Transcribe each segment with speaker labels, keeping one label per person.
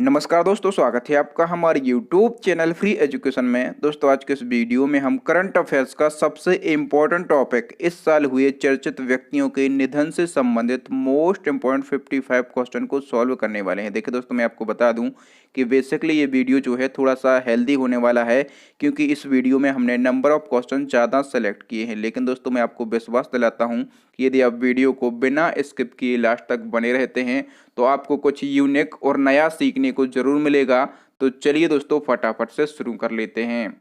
Speaker 1: नमस्कार दोस्तों, स्वागत है आपका हमारे YouTube चैनल फ्री एजुकेशन में। दोस्तों आज के इस वीडियो में हम करंट अफेयर्स का सबसे इम्पोर्टेंट टॉपिक इस साल हुए चर्चित व्यक्तियों के निधन से संबंधित मोस्ट इम्पोर्टेंट 55 क्वेश्चन को सॉल्व करने वाले हैं। देखिए दोस्तों, मैं आपको बता दूं कि बेसिकली ये वीडियो जो है थोड़ा सा हेल्दी होने वाला है, क्योंकि इस वीडियो में हमने नंबर ऑफ क्वेश्चन ज़्यादा सेलेक्ट किए हैं। लेकिन दोस्तों मैं आपको विश्वास दिलाता हूँ कि यदि आप वीडियो को बिना स्किप किए लास्ट तक बने रहते हैं तो आपको कुछ यूनिक और नया सीखने को जरूर मिलेगा। तो चलिए दोस्तों फटाफट से शुरू कर लेते हैं।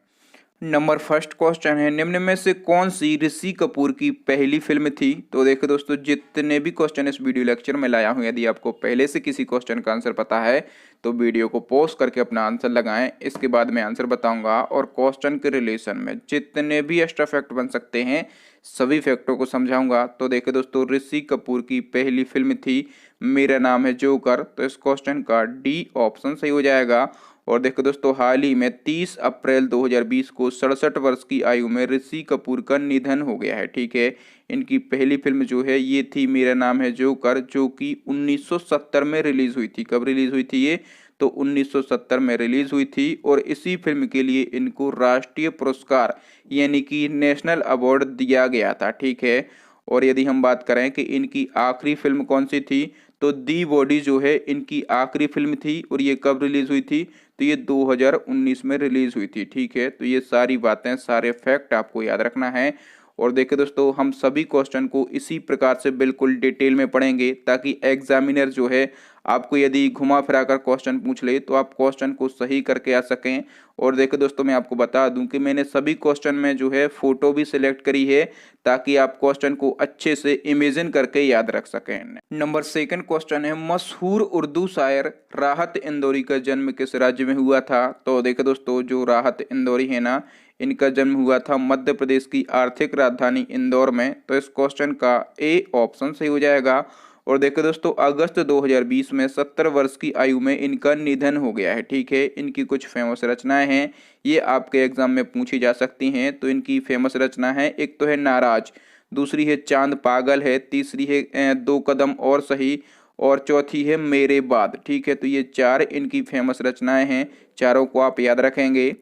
Speaker 1: नंबर फर्स्ट क्वेश्चन है, निम्न में से कौन सी ऋषि कपूर की पहली फिल्म थी? तो देखो दोस्तों, जितने भी क्वेश्चन इस वीडियो लेक्चर में लाया हूं, यदि आपको पहले से किसी क्वेश्चन का आंसर पता है तो वीडियो को पॉज करके अपना आंसर लगाएं। इसके बाद मैं आंसर बताऊंगा और क्वेश्चन के रिलेशन में जितने भी एक्स्ट्रा फैक्ट बन सकते हैं सभी फैक्टों को समझाऊंगा। तो देखिए दोस्तों, ऋषि कपूर की पहली फिल्म थी मेरा नाम है जोकर। तो इस क्वेश्चन का डी ऑप्शन सही हो जाएगा। और देखो दोस्तों, हाल ही में 30 अप्रैल 2020 को 67 वर्ष की आयु में ऋषि कपूर का निधन हो गया है। ठीक है, इनकी पहली फिल्म जो है ये थी मेरा नाम है जोकर, जो कि 1970 में रिलीज हुई थी। कब रिलीज हुई थी ये? तो 1970 में रिलीज हुई थी। और इसी फिल्म के लिए इनको राष्ट्रीय पुरस्कार यानी कि नेशनल अवार्ड दिया गया था। ठीक है, और यदि हम बात करें कि इनकी आखिरी फिल्म कौन सी थी, तो दी बॉडी जो है इनकी आखिरी फिल्म थी। और ये कब रिलीज हुई थी? तो ये 2019 में रिलीज हुई थी। ठीक है, तो ये सारी बातें, सारे फैक्ट आपको याद रखना है। और देखिए दोस्तों, हम सभी क्वेश्चन को इसी प्रकार से बिल्कुल डिटेल में पढ़ेंगे ताकि एग्जामिनर जो है आपको यदि घुमा फिरा कर क्वेश्चन पूछ ले तो आप क्वेश्चन को सही करके आ सकें। और देखिए दोस्तों, मैं आपको बता दूं कि मैंने सभी क्वेश्चन में जो है फोटो भी सिलेक्ट करी है ताकि आप क्वेश्चन को अच्छे से इमेजिन करके याद रख सकें। नंबर सेकंड क्वेश्चन है, मशहूर उर्दू शायर राहत इंदौरी का जन्म किस राज्य में हुआ था? तो देखिए दोस्तों, जो राहत इंदौरी है ना, इनका जन्म हुआ था मध्य प्रदेश की आर्थिक राजधानी इंदौर में। तो इस क्वेश्चन का ए ऑप्शन सही हो जाएगा। और देखो दोस्तों, अगस्त 2020 में 70 वर्ष की आयु में इनका निधन हो गया है। ठीक है, इनकी कुछ फेमस रचनाएं हैं, ये आपके एग्जाम में पूछी जा सकती हैं। तो इनकी फेमस रचना है, एक तो है नाराज, दूसरी है चांद पागल है, तीसरी है दो कदम और सही, और चौथी है मेरे बाद। ठीक है, तो ये चार इनकी फेमस रचनाएं हैं, चारों को आप याद रखेंगे।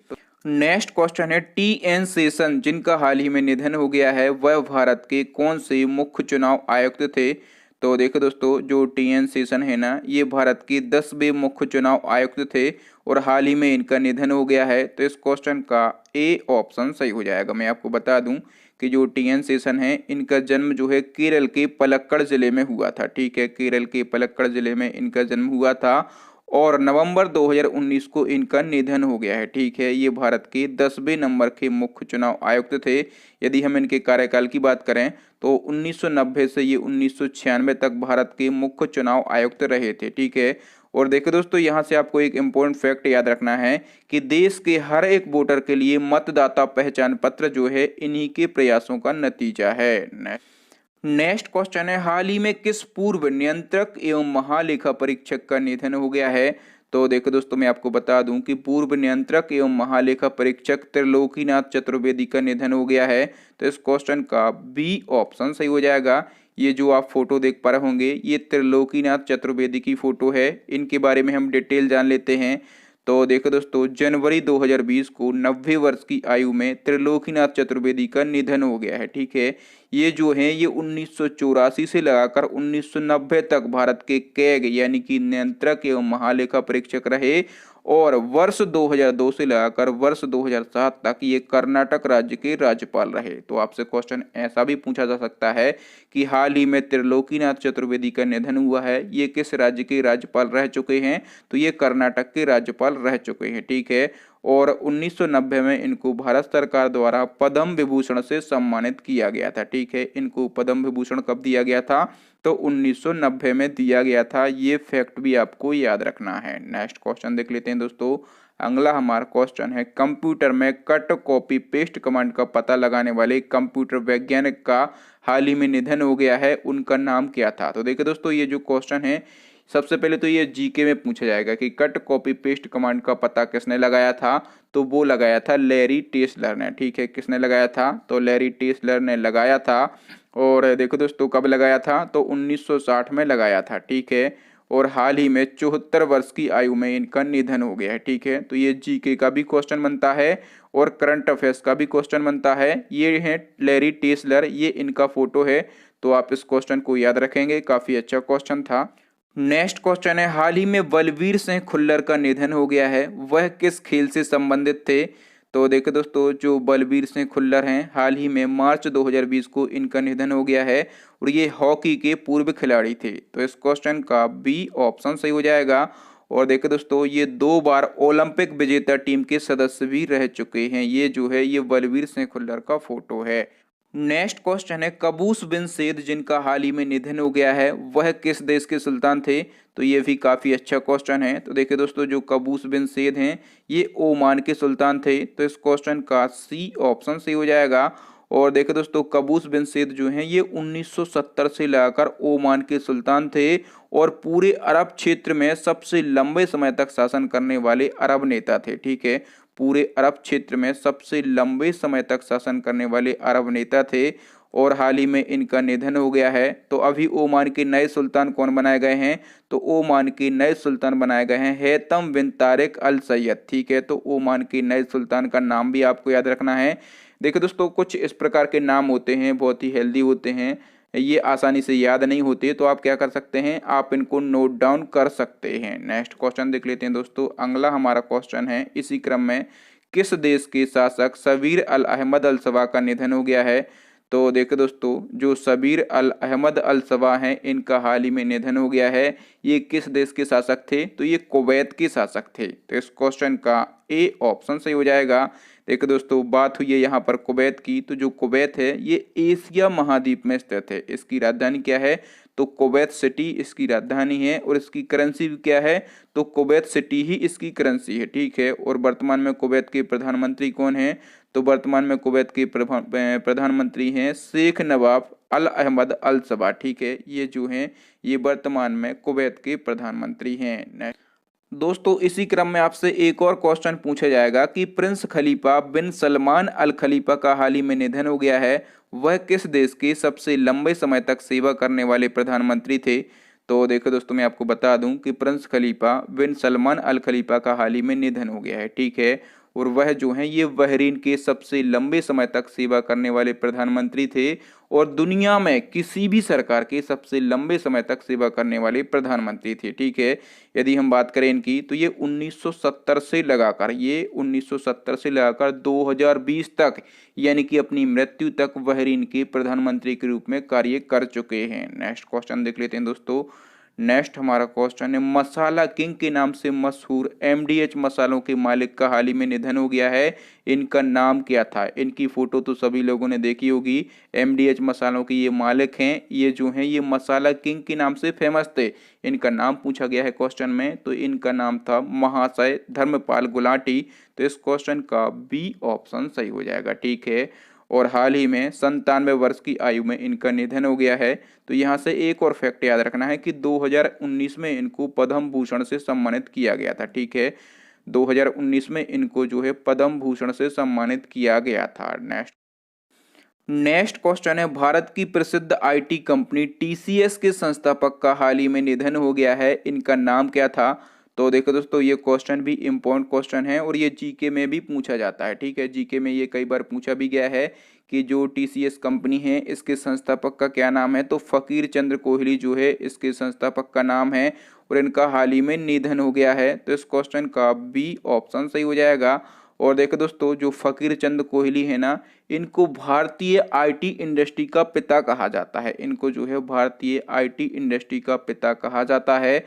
Speaker 1: नेक्स्ट क्वेश्चन है, टी एन शेषन जिनका हाल ही में निधन हो गया है वह भारत के कौन से मुख्य चुनाव आयुक्त थे? तो देखो दोस्तों, जो टी एन शेषन है ना, ये भारत के 10वें मुख्य चुनाव आयुक्त थे और हाल ही में इनका निधन हो गया है। तो इस क्वेश्चन का ए ऑप्शन सही हो जाएगा। मैं आपको बता दूं कि जो टी एन शेषन है इनका जन्म जो है केरल के पलक्कड़ जिले में हुआ था। ठीक है, केरल के पलक्कड़ जिले में इनका जन्म हुआ था और नवंबर 2019 को इनका निधन हो गया है। ठीक है, ये भारत के 10वें नंबर के मुख्य चुनाव आयुक्त थे। यदि हम इनके कार्यकाल की बात करें तो 1990 से ये 1996 तक भारत के मुख्य चुनाव आयुक्त रहे थे। ठीक है, और देखो दोस्तों, यहाँ से आपको एक इम्पोर्टेंट फैक्ट याद रखना है कि देश के हर एक वोटर के लिए मतदाता पहचान पत्र जो है इन्हीं के प्रयासों का नतीजा है। नेक्स्ट क्वेश्चन है, हाल ही में किस पूर्व नियंत्रक एवं महालेखा परीक्षक का निधन हो गया है? तो देखो दोस्तों, मैं आपको बता दूं कि पूर्व नियंत्रक एवं महालेखा परीक्षक त्रिलोकीनाथ चतुर्वेदी का निधन हो गया है। तो इस क्वेश्चन का बी ऑप्शन सही हो जाएगा। ये जो आप फोटो देख पा रहे होंगे ये त्रिलोकीनाथ चतुर्वेदी की फोटो है। इनके बारे में हम डिटेल जान लेते हैं। तो देखो दोस्तों, जनवरी 2020 को 90 वर्ष की आयु में त्रिलोकीनाथ चतुर्वेदी का निधन हो गया है। ठीक है, ये जो है ये 1984 से लगाकर 1990 तक भारत के कैग यानी कि नियंत्रक एवं महालेखा परीक्षक रहे और वर्ष 2002 से लगाकर वर्ष 2007 तक ये कर्नाटक राज्य के राज्यपाल रहे। तो आपसे क्वेश्चन ऐसा भी पूछा जा सकता है कि हाल ही में त्रिलोकीनाथ चतुर्वेदी का निधन हुआ है, ये किस राज्य के राज्यपाल रह चुके हैं? तो ये कर्नाटक के राज्यपाल रह चुके हैं। ठीक है, और 1990 में इनको भारत सरकार द्वारा पद्म विभूषण से सम्मानित किया गया था। ठीक है, इनको पद्म विभूषण कब दिया गया था? तो 1990 में दिया गया था। ये फैक्ट भी आपको याद रखना है। नेक्स्ट क्वेश्चन देख लेते हैं दोस्तों। अगला हमारा क्वेश्चन है, कंप्यूटर में कट कॉपी पेस्ट कमांड का पता लगाने वाले कंप्यूटर वैज्ञानिक का हाल ही में निधन हो गया है, उनका नाम क्या था? तो देखिए दोस्तों, ये जो क्वेश्चन है सबसे पहले तो ये जीके में पूछा जाएगा कि कट कॉपी पेस्ट कमांड का पता किसने लगाया था? तो वो लगाया था लैरी टेस्लर ने। ठीक है, किसने लगाया था? तो लैरी टेस्लर ने लगाया था। और देखो दोस्तों, कब लगाया था? तो 1960 में लगाया था। ठीक है, और हाल ही में 74 वर्ष की आयु में इनका निधन हो गया है। ठीक है, तो ये जीके का भी क्वेश्चन बनता है और करंट अफेयर्स का भी क्वेश्चन बनता है। ये है लैरी टेस्लर, ये इनका फोटो है, तो आप इस क्वेश्चन को याद रखेंगे, काफी अच्छा क्वेश्चन था। नेक्स्ट क्वेश्चन है, हाल ही में बलवीर सिंह खुल्लर का निधन हो गया है, वह किस खेल से संबंधित थे? तो देखो दोस्तों, जो बलवीर सिंह खुल्लर हैं, हाल ही में मार्च 2020 को इनका निधन हो गया है और ये हॉकी के पूर्व खिलाड़ी थे। तो इस क्वेश्चन का बी ऑप्शन सही हो जाएगा। और देखो दोस्तों, ये 2 बार ओलंपिक विजेता टीम के सदस्य भी रह चुके हैं। ये जो है ये बलवीर सिंह खुल्लर का फोटो है। नेक्स्ट क्वेश्चन है, कबूस बिन सैद जिनका हाल ही में निधन हो गया है, वह किस देश के सुल्तान थे? तो ये भी काफी अच्छा क्वेश्चन है। तो देखिए दोस्तों, जो कबूस बिन सैद हैं, ये ओमान के सुल्तान थे। तो इस क्वेश्चन का सी ऑप्शन सही हो जाएगा। और देखिए दोस्तों, कबूस बिन सैद जो हैं, ये 1970 से लगाकर ओमान के सुल्तान थे और पूरे अरब क्षेत्र में सबसे लंबे समय तक शासन करने वाले अरब नेता थे। ठीक है, पूरे अरब क्षेत्र में सबसे लंबे समय तक शासन करने वाले अरब नेता थे और हाल ही में इनका निधन हो गया है। तो अभी ओमान के नए सुल्तान कौन बनाए गए हैं? तो ओमान के नए सुल्तान बनाए गए हैं हैतम बिन तारिक अल सैयद। ठीक है, तो ओमान के नए सुल्तान का नाम भी आपको याद रखना है। देखिए दोस्तों, कुछ इस प्रकार के नाम होते हैं, बहुत ही हेल्दी होते हैं, ये आसानी से याद नहीं होते, तो आप क्या कर सकते हैं, आप इनको नोट डाउन कर सकते हैं। नेक्स्ट क्वेश्चन देख लेते हैं दोस्तों। अगला हमारा क्वेश्चन है, इसी क्रम में, किस देश के शासक सबीर अल अहमद अल सबा का निधन हो गया है? तो देखो दोस्तों, जो सबीर अल अहमद अल सबा हैं, इनका हाल ही में निधन हो गया है। ये किस देश के शासक थे? तो ये कुवैत के शासक थे। तो इस क्वेश्चन का ए ऑप्शन सही हो जाएगा। देखो दोस्तों, बात हुई है यहाँ पर कुवैत की, तो जो कुवैत है ये एशिया महाद्वीप में स्थित है। इसकी राजधानी क्या है? तो कुवैत सिटी इसकी राजधानी है और इसकी करेंसी भी क्या है? तो कुवैत सिटी ही इसकी करेंसी है। ठीक है, और वर्तमान में कुवैत के प्रधानमंत्री कौन है? तो वर्तमान में कुवैत के प्रधानमंत्री हैं शेख नवाफ अल अहमद अल सबा। ठीक है, ये जो हैं ये वर्तमान में कुवैत के प्रधानमंत्री हैं। दोस्तों, इसी क्रम में आपसे एक और क्वेश्चन पूछा जाएगा कि प्रिंस खलीफा बिन सलमान अल खलीफा का हाल ही में निधन हो गया है, वह किस देश के सबसे लंबे समय तक सेवा करने वाले प्रधानमंत्री थे? तो देखो दोस्तों, मैं आपको बता दूं कि प्रिंस खलीफा बिन सलमान अल खलीफा का हाल ही में निधन हो गया है। ठीक है, और वह जो है ये बहरीन के सबसे लंबे समय तक सेवा करने वाले प्रधानमंत्री थे और दुनिया में किसी भी सरकार के सबसे लंबे समय तक सेवा करने वाले प्रधानमंत्री थे। ठीक है, यदि हम बात करें इनकी, तो ये 1970 से लगाकर 2020 तक, यानी कि अपनी मृत्यु तक बहरीन के प्रधानमंत्री के रूप में कार्य कर चुके हैं। नेक्स्ट क्वेश्चन देख लेते हैं दोस्तों। नेक्स्ट हमारा क्वेश्चन है, मसाला किंग के नाम से मशहूर एमडीएच मसालों के मालिक का हाल ही में निधन हो गया है, इनका नाम क्या था? इनकी फोटो तो सभी लोगों ने देखी होगी। एमडीएच मसालों के ये मालिक हैं, ये जो हैं ये मसाला किंग के नाम से फेमस थे। इनका नाम पूछा गया है क्वेश्चन में, तो इनका नाम था महाशय धर्मपाल गुलाटी। तो इस क्वेश्चन का बी ऑप्शन सही हो जाएगा। ठीक है, और हाल ही में 97 वर्ष की आयु में इनका निधन हो गया है। तो यहाँ से एक और फैक्ट याद रखना है कि 2019 में इनको पद्म भूषण से सम्मानित किया गया था। ठीक है, 2019 में इनको जो है पद्म भूषण से सम्मानित किया गया था। नेक्स्ट क्वेश्चन है, भारत की प्रसिद्ध आईटी कंपनी टीसीएस के संस्थापक का हाल ही में निधन हो गया है, इनका नाम क्या था? तो देखो दोस्तों, ये क्वेश्चन भी इम्पोर्टेंट क्वेश्चन है और ये जीके में भी पूछा जाता है। ठीक है, जीके में ये कई बार पूछा भी गया है कि जो टीसीएस कंपनी है इसके संस्थापक का क्या नाम है? तो फकीर चंद्र कोहली जो है इसके संस्थापक का नाम है और इनका हाल ही में निधन हो गया है। तो इस क्वेश्चन का बी ऑप्शन सही हो जाएगा। और देखो दोस्तों, जो फकीर चंद कोहली है ना, इनको भारतीय आईटी इंडस्ट्री का पिता कहा जाता है। इनको जो है भारतीय आईटी इंडस्ट्री का पिता कहा जाता है।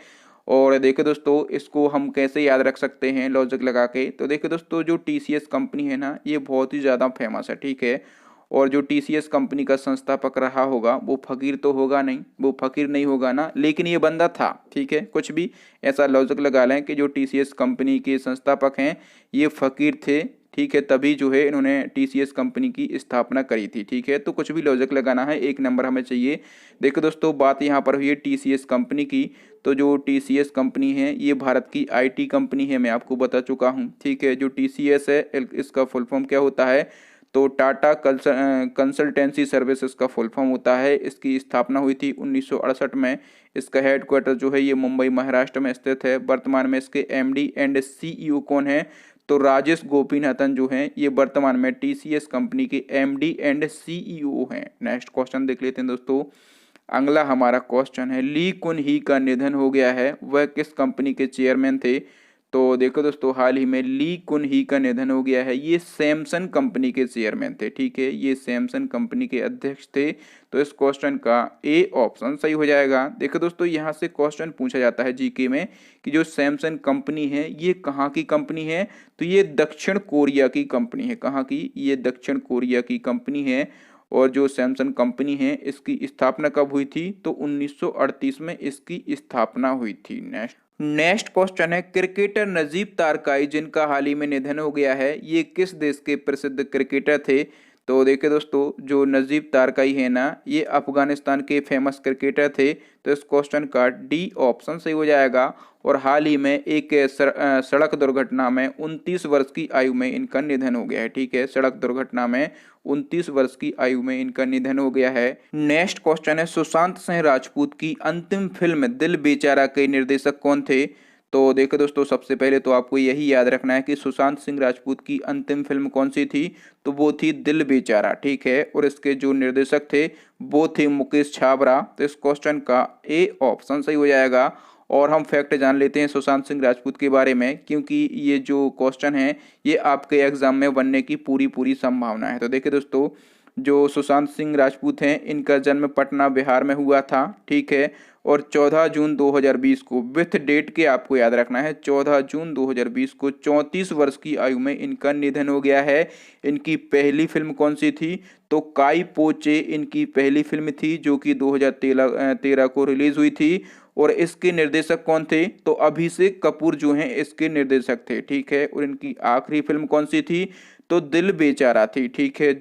Speaker 1: और देखो दोस्तों, इसको हम कैसे याद रख सकते हैं लॉजिक लगा के? तो देखो दोस्तों, जो टीसीएस कंपनी है ना, ये बहुत ही ज़्यादा फेमस है। ठीक है, और जो टीसीएस कंपनी का संस्थापक रहा होगा वो फकीर तो होगा नहीं, वो फकीर नहीं होगा ना, लेकिन ये बंदा था। ठीक है, कुछ भी ऐसा लॉजिक लगा लें कि जो टीसीएस कंपनी के संस्थापक हैं ये फकीर थे। ठीक है, तभी जो है इन्होंने टीसीएस कंपनी की स्थापना करी थी। ठीक है, तो कुछ भी लॉजिक लगाना है, एक नंबर हमें चाहिए। देखो दोस्तों, बात यहाँ पर हुई है टीसीएस कंपनी की, तो जो टीसीएस कंपनी है ये भारत की आईटी कंपनी है, मैं आपको बता चुका हूँ। ठीक है, जो टीसीएस है इसका फुल फॉर्म क्या होता है? तो टाटा कंसल्टेंसी सर्विसेज का फुल फॉर्म होता है। इसकी स्थापना हुई थी 1968 में। इसका हेडक्वार्टर जो है ये मुंबई महाराष्ट्र में स्थित है। वर्तमान में इसके एमडी एंड सीईओ कौन है? तो राजेश गोपीनाथन जो हैं ये वर्तमान में टीसीएस कंपनी के एमडी एंड सीईओ हैं। नेक्स्ट क्वेश्चन देख लेते हैं दोस्तों। अगला हमारा क्वेश्चन है, ली कुन ही का निधन हो गया है, वह किस कंपनी के चेयरमैन थे? तो देखो दोस्तों, हाल ही में ली कुन ही का निधन हो गया है, ये सैमसंग कंपनी के चेयरमैन थे। ठीक है, ये सैमसंग कंपनी के अध्यक्ष थे। तो इस क्वेश्चन का ए ऑप्शन सही हो जाएगा। देखो दोस्तों, यहाँ से क्वेश्चन पूछा जाता है जीके में कि जो सैमसंग कंपनी है ये कहाँ की कंपनी है? तो ये दक्षिण कोरिया की कंपनी है। कहाँ की? ये दक्षिण कोरिया की कंपनी है। और जो सैमसंग कंपनी है इसकी स्थापना कब हुई थी? तो 1938 में इसकी स्थापना हुई थी। नेक्स्ट क्वेश्चन है, क्रिकेटर नजीब तारकाई जिनका हाल ही में निधन हो गया है, ये किस देश के प्रसिद्ध क्रिकेटर थे? तो देखिए दोस्तों, जो नजीब तारकाई है ना, ये अफगानिस्तान के फेमस क्रिकेटर थे। तो इस क्वेश्चन का डी ऑप्शन सही हो जाएगा। और हाल ही में एक सड़क दुर्घटना में 29 वर्ष की आयु में इनका निधन हो गया है। ठीक है, सड़क दुर्घटना में 29 वर्ष की आयु में इनका निधन हो गया है। नेक्स्ट क्वेश्चन है, सुशांत सिंह राजपूत की अंतिम फिल्म दिल बेचारा के निर्देशक कौन थे? तो देखो दोस्तों, सबसे पहले तो आपको यही याद रखना है कि सुशांत सिंह राजपूत की अंतिम फिल्म कौन सी थी? तो वो थी दिल बेचारा। ठीक है, और इसके जो निर्देशक थे वो थे मुकेश छाबरा। तो इस क्वेश्चन का ए ऑप्शन सही हो जाएगा। और हम फैक्ट जान लेते हैं सुशांत सिंह राजपूत के बारे में, क्योंकि ये जो क्वेश्चन है ये आपके एग्जाम में बनने की पूरी संभावना है। तो देखिए दोस्तों, जो सुशांत सिंह राजपूत हैं इनका जन्म पटना बिहार में हुआ था। ठीक है, और 14 जून 2020 को, विथ डेट के आपको याद रखना है, 14 जून 2020 को 34 वर्ष की आयु में इनका निधन हो गया है। इनकी पहली फिल्म कौन सी थी? तो काई पो चे इनकी पहली फिल्म थी, जो कि 2013 को रिलीज हुई थी। और इसके निर्देशक कौन थे? तो अभिषेक कपूर जो हैं इसके निर्देशक थे। ठीक है, और इनकी आखिरी फिल्म कौन सी थी? तो दिल बेचारा थी। ठीक है,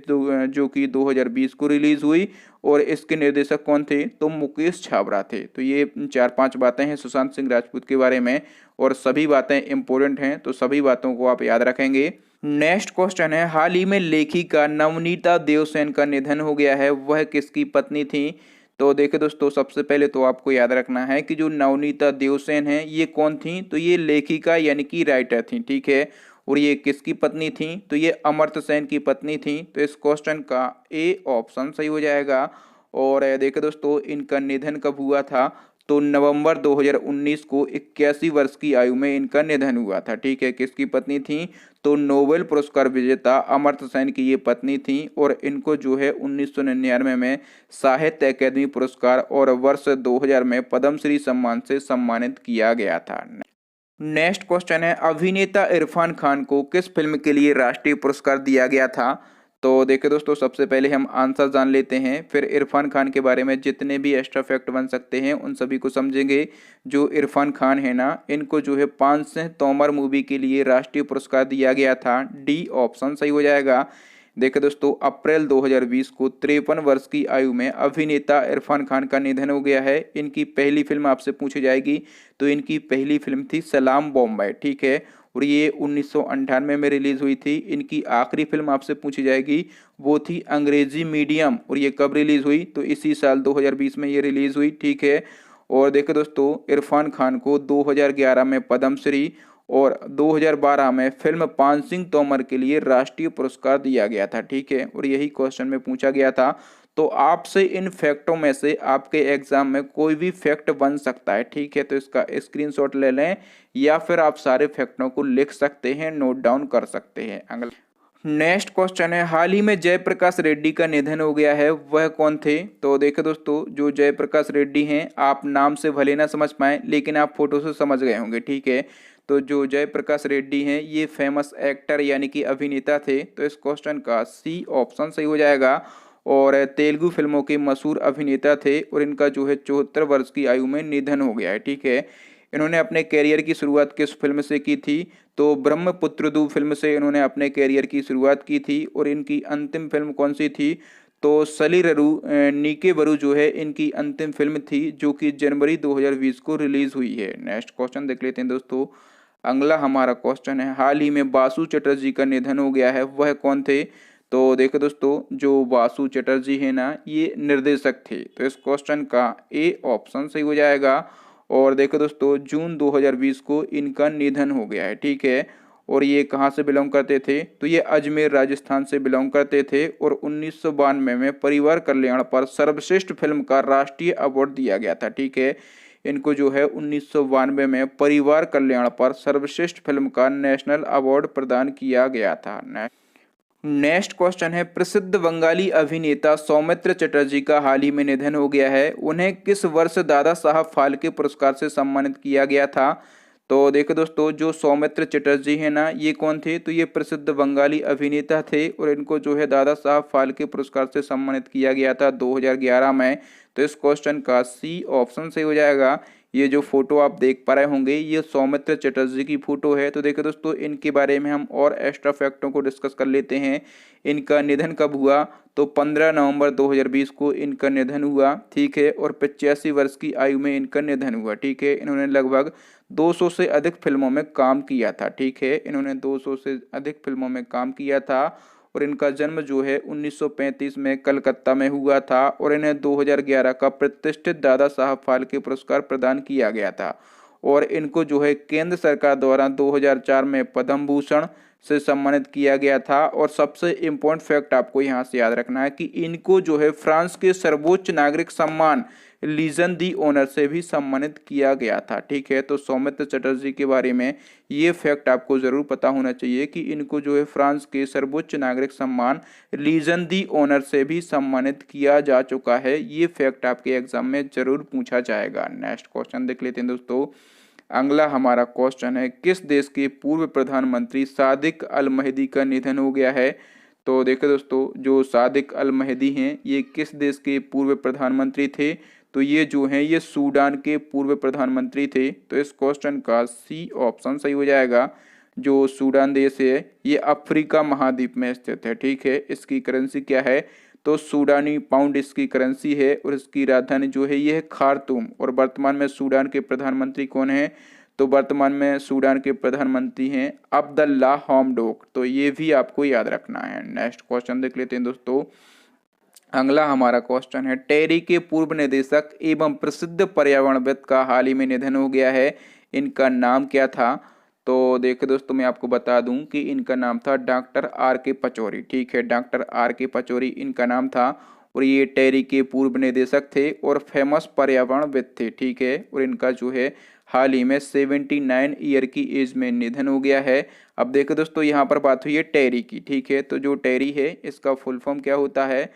Speaker 1: जो कि 2020 को रिलीज हुई। और इसके निर्देशक कौन थे? तो मुकेश छाबरा थे। तो ये 4-5 बातें हैं सुशांत सिंह राजपूत के बारे में, और सभी बातें इंपॉर्टेंट हैं, तो सभी बातों को आप याद रखेंगे। नेक्स्ट क्वेश्चन है, हाल ही में लेखिका नवनीता देवसेन का निधन हो गया है, वह किसकी पत्नी थी? तो देखिए दोस्तों, सबसे पहले तो आपको याद रखना है कि जो नवनीता देवसेन है ये कौन थी? तो ये लेखिका यानी कि राइटर थी। ठीक है, और ये किसकी पत्नी थी? तो ये अमर्त्य सेन की पत्नी थी। तो इस क्वेश्चन का ए ऑप्शन सही हो जाएगा। और देखिए दोस्तों, इनका निधन कब हुआ था? तो नवंबर 2019 को 81 वर्ष की आयु में इनका निधन हुआ था। ठीक है, किसकी पत्नी थी? तो नोबेल पुरस्कार विजेता अमर्त्य सेन की ये पत्नी थी। और इनको जो है 1999 में साहित्य अकादमी पुरस्कार और वर्ष 2000 में पद्मश्री सम्मान से सम्मानित किया गया था। नेक्स्ट क्वेश्चन है, अभिनेता इरफान खान को किस फिल्म के लिए राष्ट्रीय पुरस्कार दिया गया था? तो देखिए दोस्तों, सबसे पहले हम आंसर जान लेते हैं, फिर इरफान खान के बारे में जितने भी एक्स्ट्रा फैक्ट बन सकते हैं उन सभी को समझेंगे। जो इरफान खान है ना, इनको जो है 5 सिंह तोमर मूवी के लिए राष्ट्रीय पुरस्कार दिया गया था। डी ऑप्शन सही हो जाएगा। देखिए दोस्तों, अप्रैल 2020 को 53 वर्ष की आयु में अभिनेता इरफान खान का निधन हो गया है। इनकी पहली फिल्म आपसे पूछी जाएगी, तो इनकी पहली फिल्म थी सलाम बॉम्बे। ठीक है, और ये 1998 में रिलीज हुई थी। इनकी आखिरी फिल्म आपसे पूछी जाएगी, वो थी अंग्रेजी मीडियम, और ये कब रिलीज हुई? तो इसी साल 2020 में ये रिलीज हुई। ठीक है, और देखो दोस्तों, इरफान खान को 2011 में पद्मश्री और 2012 में फिल्म पान सिंह तोमर के लिए राष्ट्रीय पुरस्कार दिया गया था। ठीक है, और यही क्वेश्चन में पूछा गया था। तो आपसे इन फैक्टों में से आपके एग्जाम में कोई भी फैक्ट बन सकता है। ठीक है, तो इसका स्क्रीनशॉट ले लें, या फिर आप सारे फैक्टों को लिख सकते हैं, नोट डाउन कर सकते हैं। अगला नेक्स्ट क्वेश्चन है, हाल ही में जयप्रकाश रेड्डी का निधन हो गया है, वह कौन थे? तो देखिए दोस्तों, जो जयप्रकाश रेड्डी हैं, आप नाम से भले ना समझ पाएं लेकिन आप फोटो से समझ गए होंगे। ठीक है, तो जो जयप्रकाश रेड्डी हैं ये फेमस एक्टर यानी कि अभिनेता थे। तो इस क्वेश्चन का सी ऑप्शन सही हो जाएगा। और तेलुगु फिल्मों के मशहूर अभिनेता थे, और इनका जो है 74 वर्ष की आयु में निधन हो गया है। ठीक है, इन्होंने अपने कैरियर की शुरुआत किस फिल्म से की थी? तो ब्रह्मपुत्र फिल्म से इन्होंने अपने कैरियर की शुरुआत की थी। और इनकी अंतिम फिल्म कौन सी थी? तो सलीररू नीके बरू जो है इनकी अंतिम फिल्म थी, जो कि जनवरी 2020 को रिलीज हुई है। नेक्स्ट क्वेश्चन देख लेते हैं दोस्तों। अगला हमारा क्वेश्चन है, हाल ही में बासु चटर्जी का निधन हो गया है, वह कौन थे? तो देखो दोस्तों, जो वासु चटर्जी है ना, ये निर्देशक थे। तो इस क्वेश्चन का ए ऑप्शन सही हो जाएगा। और देखो दोस्तों, जून 2020 को इनका निधन हो गया है, ठीक है। और ये कहाँ से बिलोंग करते थे? तो ये अजमेर राजस्थान से बिलोंग करते थे। और 1992 में परिवार कल्याण पर सर्वश्रेष्ठ फिल्म का राष्ट्रीय अवार्ड दिया गया था, ठीक है। इनको जो है 1992 में परिवार कल्याण पर सर्वश्रेष्ठ फिल्म का नेशनल अवार्ड प्रदान किया गया था। नेक्स्ट क्वेश्चन है, प्रसिद्ध बंगाली अभिनेता सौमित्र चटर्जी का हाल ही में निधन हो गया है। उन्हें किस वर्ष दादा साहब फाल्के पुरस्कार से सम्मानित किया गया था? तो देखो दोस्तों, जो सौमित्र चटर्जी है ना, ये कौन थे? तो ये प्रसिद्ध बंगाली अभिनेता थे और इनको जो है दादा साहब फाल्के पुरस्कार से सम्मानित किया गया था 2011 में। तो इस क्वेश्चन का सी ऑप्शन सही हो जाएगा। ये जो फोटो आप देख पा रहे होंगे, ये सौमित्र चटर्जी की फोटो है। तो देखो दोस्तों, इनके बारे में हम और एक्स्ट्रा फैक्टों को डिस्कस कर लेते हैं। इनका निधन कब हुआ? तो 15 नवंबर 2020 को इनका निधन हुआ, ठीक है। और 85 वर्ष की आयु में इनका निधन हुआ, ठीक है। इन्होंने लगभग 200 से अधिक फिल्मों में काम किया था, ठीक है। इन्होंने 200 से अधिक फिल्मों में काम किया था। और इनका जन्म जो है 1935 में कलकत्ता में हुआ था। और इन्हें 2011 का प्रतिष्ठित दादा साहब फाल्के पुरस्कार प्रदान किया गया था। और इनको जो है केंद्र सरकार द्वारा 2004 में पद्म भूषण से सम्मानित किया गया था। और सबसे इम्पोर्टेंट फैक्ट आपको यहाँ से याद रखना है कि इनको जो है फ्रांस के सर्वोच्च नागरिक सम्मान लीजन दी ऑनर से भी सम्मानित किया गया था, ठीक है। तो सौमित्र चटर्जी के बारे में ये फैक्ट आपको जरूर पता होना चाहिए कि इनको जो है फ्रांस के सर्वोच्च नागरिक सम्मान लीजन दी ऑनर से भी सम्मानित किया जा चुका है। ये फैक्ट आपके एग्जाम में जरूर पूछा जाएगा। नेक्स्ट क्वेश्चन देख लेते हैं दोस्तों। अगला हमारा क्वेश्चन है, किस देश के पूर्व प्रधानमंत्री सादिक अल महदी का निधन हो गया है? तो देखो दोस्तों, जो सादिक अल महदी हैं, ये किस देश के पूर्व प्रधानमंत्री थे? तो ये जो हैं, ये सूडान के पूर्व प्रधानमंत्री थे। तो इस क्वेश्चन का सी ऑप्शन सही हो जाएगा। जो सूडान देश है, ये अफ्रीका महाद्वीप में स्थित है, ठीक है। इसकी करेंसी क्या है? तो सूडानी पाउंड इसकी करेंसी है। और इसकी राजधानी जो है, ये है खार्तूम। और वर्तमान में सूडान के प्रधानमंत्री कौन है? तो वर्तमान में सूडान के प्रधानमंत्री हैं अब्दुल्ला हमडोक। तो ये भी आपको याद रखना है। नेक्स्ट क्वेश्चन देख लेते हैं दोस्तों। अगला हमारा क्वेश्चन है, टेरी के पूर्व निदेशक एवं प्रसिद्ध पर्यावरणविद का हाल ही में निधन हो गया है। इनका नाम क्या था? तो देखो दोस्तों, मैं आपको बता दूं कि इनका नाम था डॉक्टर आर के पचौरी, ठीक है। डॉक्टर आर के पचौरी इनका नाम था। और ये टेरी के पूर्व निदेशक थे और फेमस पर्यावरणविद थे, ठीक है। और इनका जो है हाल ही में 79 ईयर की एज में निधन हो गया है। अब देखो दोस्तों, यहाँ पर बात हुई है टेरी की, ठीक है। तो जो टेरी है, इसका फुल फॉर्म क्या होता है?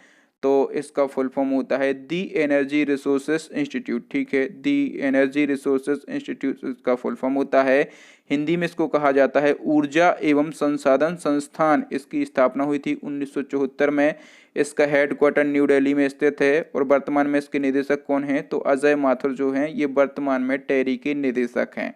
Speaker 1: तो इसका फुल फॉर्म होता है दी एनर्जी रिसोर्सेस इंस्टीट्यूट, ठीक है। दी एनर्जी रिसोर्सेस इंस्टीट्यूट इसका फुल फॉर्म होता है। हिंदी में इसको कहा जाता है ऊर्जा एवं संसाधन संस्थान। इसकी स्थापना हुई थी 1974 में। इसका हेडक्वार्टर न्यू दिल्ली में स्थित है। और वर्तमान में इसके निदेशक कौन हैं? तो अजय माथुर जो हैं, ये वर्तमान में टेरी के निदेशक हैं।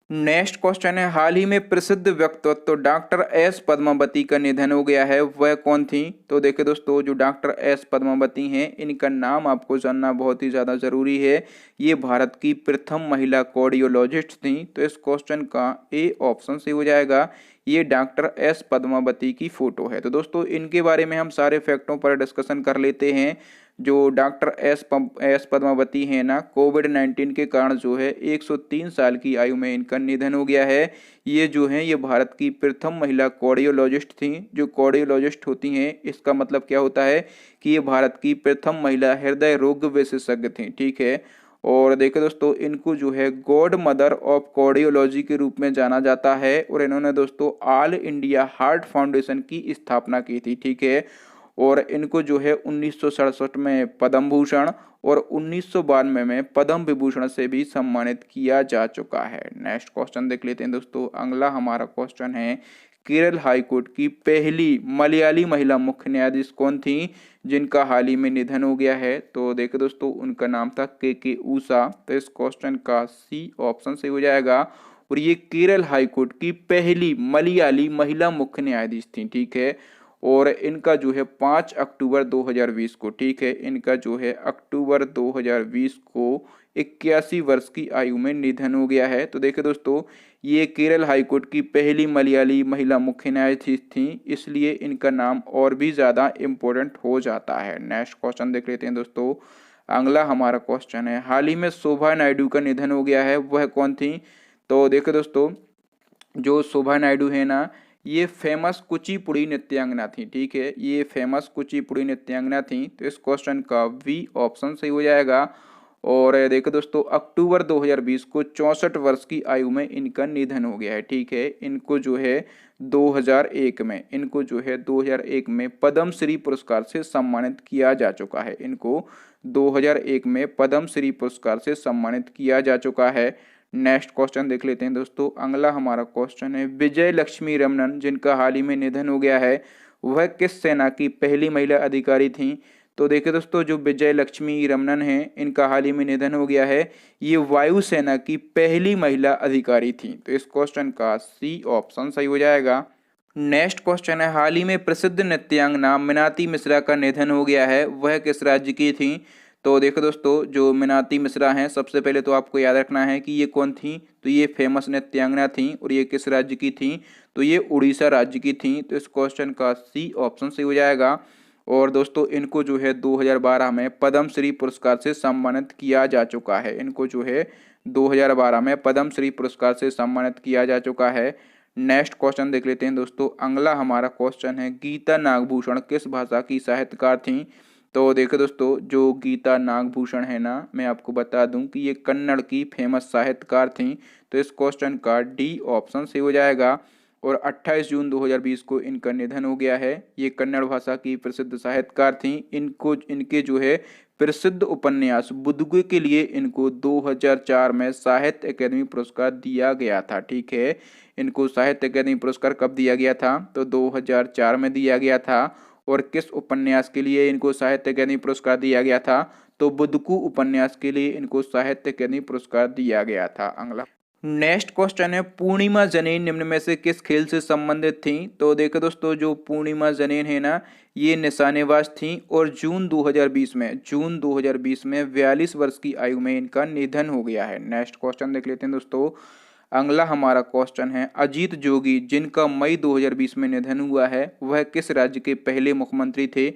Speaker 1: नेक्स्ट क्वेश्चन है, हाल ही में प्रसिद्ध व्यक्तित्व डॉक्टर एस पद्मावती का निधन हो गया है, वह कौन थी? तो देखिए दोस्तों, जो डॉक्टर एस पद्मावती हैं, इनका नाम आपको जानना बहुत ही ज़्यादा ज़रूरी है। ये भारत की प्रथम महिला कार्डियोलॉजिस्ट थी। तो इस क्वेश्चन का ए ऑप्शन से हो जाएगा। ये डॉक्टर एस पद्मावती की फोटो है। तो दोस्तों, इनके बारे में हम सारे फैक्टों पर डिस्कशन कर लेते हैं। जो डॉक्टर एस पद्मावती हैं ना, कोविड-19 के कारण जो है 103 साल की आयु में इनका निधन हो गया है। ये जो हैं, ये भारत की प्रथम महिला कार्डियोलॉजिस्ट थी। जो कार्डियोलॉजिस्ट होती हैं, इसका मतलब क्या होता है कि ये भारत की प्रथम महिला हृदय रोग विशेषज्ञ थी, ठीक है। और देखो दोस्तों, इनको जो है गॉड मदर ऑफ कार्डियोलॉजी के रूप में जाना जाता है। और इन्होंने दोस्तों ऑल इंडिया हार्ट फाउंडेशन की स्थापना की थी, ठीक है। और इनको जो है 1967 में पद्म भूषण और 1992 में पद्म विभूषण से भी सम्मानित किया जा चुका है। नेक्स्ट क्वेश्चन देख लेते हैं दोस्तों। अगला हमारा क्वेश्चन है, केरल हाईकोर्ट की पहली मलयाली महिला मुख्य न्यायाधीश कौन थी, जिनका हाल ही में निधन हो गया है? तो देखो दोस्तों, उनका नाम था के ऊषा। तो इस क्वेश्चन का सी ऑप्शन से हो जाएगा। और ये केरल हाईकोर्ट की पहली मलयाली महिला मुख्य न्यायाधीश थी, ठीक है। और इनका जो है 5 अक्टूबर 2020 को, ठीक है, इनका जो है अक्टूबर 2020 को 81 वर्ष की आयु में निधन हो गया है। तो देखिए दोस्तों, ये केरल हाईकोर्ट की पहली मलयाली महिला मुख्य न्यायाधीश थी, इसलिए इनका नाम और भी ज़्यादा इम्पोर्टेंट हो जाता है। नेक्स्ट क्वेश्चन देख लेते हैं दोस्तों। अगला हमारा क्वेश्चन है, हाल ही में शोभा नायडू का निधन हो गया है, वह कौन थी? तो देखो दोस्तों, जो शोभा नायडू है ना, ये फेमस कुचिपुड़ी नृत्यांगना थी, ठीक है, ये फेमस कुचिपुड़ी नृत्यांगना थी। तो इस क्वेश्चन का बी ऑप्शन सही हो जाएगा। और देखो दोस्तों, अक्टूबर 2020 को 64 वर्ष की आयु में इनका निधन हो गया है, ठीक है। इनको जो है 2001 में, इनको जो है 2001 में पद्मश्री पुरस्कार से सम्मानित किया जा चुका है। इनको 2001 में पद्मश्री पुरस्कार से सम्मानित किया जा चुका है। नेक्स्ट क्वेश्चन देख लेते हैं दोस्तों। अगला हमारा क्वेश्चन है, विजय लक्ष्मी रमनन, जिनका हाल ही में निधन हो गया है, वह किस सेना की पहली महिला अधिकारी थी? तो देखिए दोस्तों, जो विजय लक्ष्मी रमनन है, इनका हाल ही में निधन हो गया है, ये वायुसेना की पहली महिला अधिकारी थी। तो इस क्वेश्चन का सी ऑप्शन सही हो जाएगा। नेक्स्ट क्वेश्चन है, हाल ही में प्रसिद्ध नृत्यांगना मीनाती मिश्रा का निधन हो गया है, वह किस राज्य की थी? तो देखो दोस्तों, जो मीनाती मिश्रा हैं, सबसे पहले तो आपको याद रखना है कि ये कौन थी। तो ये फेमस नृत्यांगना थी, और ये किस राज्य की थी? तो ये उड़ीसा राज्य की थी। तो इस क्वेश्चन का सी ऑप्शन सही हो जाएगा। और दोस्तों, इनको जो है 2012 में पद्मश्री पुरस्कार से सम्मानित किया जा चुका है। इनको जो है 2012 में पद्मश्री पुरस्कार से सम्मानित किया जा चुका है। नेक्स्ट क्वेश्चन देख लेते हैं दोस्तों। अगला हमारा क्वेश्चन है, गीता नागभूषण किस भाषा की साहित्यकार थी? तो देखो दोस्तों, जो गीता नागभूषण है ना, मैं आपको बता दूं कि ये कन्नड़ की फेमस साहित्यकार थी। तो इस क्वेश्चन का डी ऑप्शन सही हो जाएगा। और 28 जून 2020 को इनका निधन हो गया है। ये कन्नड़ भाषा की प्रसिद्ध साहित्यकार थी। इनको इनके जो है प्रसिद्ध उपन्यास बुदुगे के लिए इनको 2004 में साहित्य अकादमी पुरस्कार दिया गया था, ठीक है। इनको साहित्य अकादमी पुरस्कार कब दिया गया था? तो 2004 में दिया गया था। और किस उपन्यास के लिए इनको साहित्य अकादमी पुरस्कार दिया गया था? तो बुदकू उपन्यास के लिए इनको साहित्य अकादमी पुरस्कार दिया गया था। अगला नेक्स्ट क्वेश्चन है, पूर्णिमा जनेन निम्न में से किस खेल से संबंधित थी? तो देखो दोस्तों, जो पूर्णिमा जनेन है ना, ये निशानेबाज थी। और जून 2020 में 42 वर्ष की आयु में इनका निधन हो गया है। नेक्स्ट क्वेश्चन देख लेते हैं दोस्तों। अगला हमारा क्वेश्चन है, अजीत जोगी, जिनका मई 2020 में निधन हुआ है, वह किस राज्य के पहले मुख्यमंत्री थे?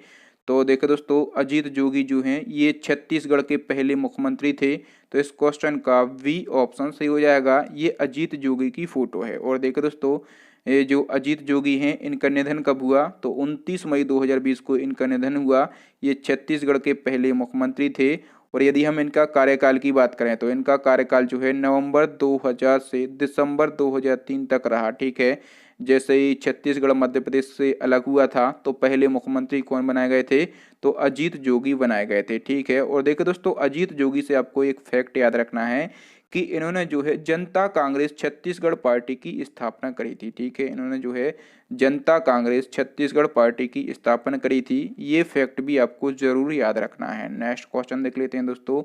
Speaker 1: तो देखो दोस्तों, अजीत जोगी जो हैं, ये छत्तीसगढ़ के पहले मुख्यमंत्री थे। तो इस क्वेश्चन का वी ऑप्शन सही हो जाएगा। ये अजीत जोगी की फोटो है। और देखो दोस्तों, ये जो अजीत जोगी हैं, इनका निधन कब हुआ? तो 29 मई 2020 को इनका निधन हुआ। ये छत्तीसगढ़ के पहले मुख्यमंत्री थे। और यदि हम इनका कार्यकाल की बात करें, तो इनका कार्यकाल जो है नवंबर 2000 से दिसंबर 2003 तक रहा, ठीक है। जैसे ही छत्तीसगढ़ मध्य प्रदेश से अलग हुआ था, तो पहले मुख्यमंत्री कौन बनाए गए थे? तो अजीत जोगी बनाए गए थे, ठीक है। और देखो दोस्तों, अजीत जोगी से आपको एक फैक्ट याद रखना है कि इन्होंने जो है जनता कांग्रेस छत्तीसगढ़ पार्टी की स्थापना करी थी, ठीक है। इन्होंने जो है जनता कांग्रेस छत्तीसगढ़ पार्टी की स्थापना करी थी। ये फैक्ट भी आपको जरूर याद रखना है। नेक्स्ट क्वेश्चन देख लेते हैं दोस्तों।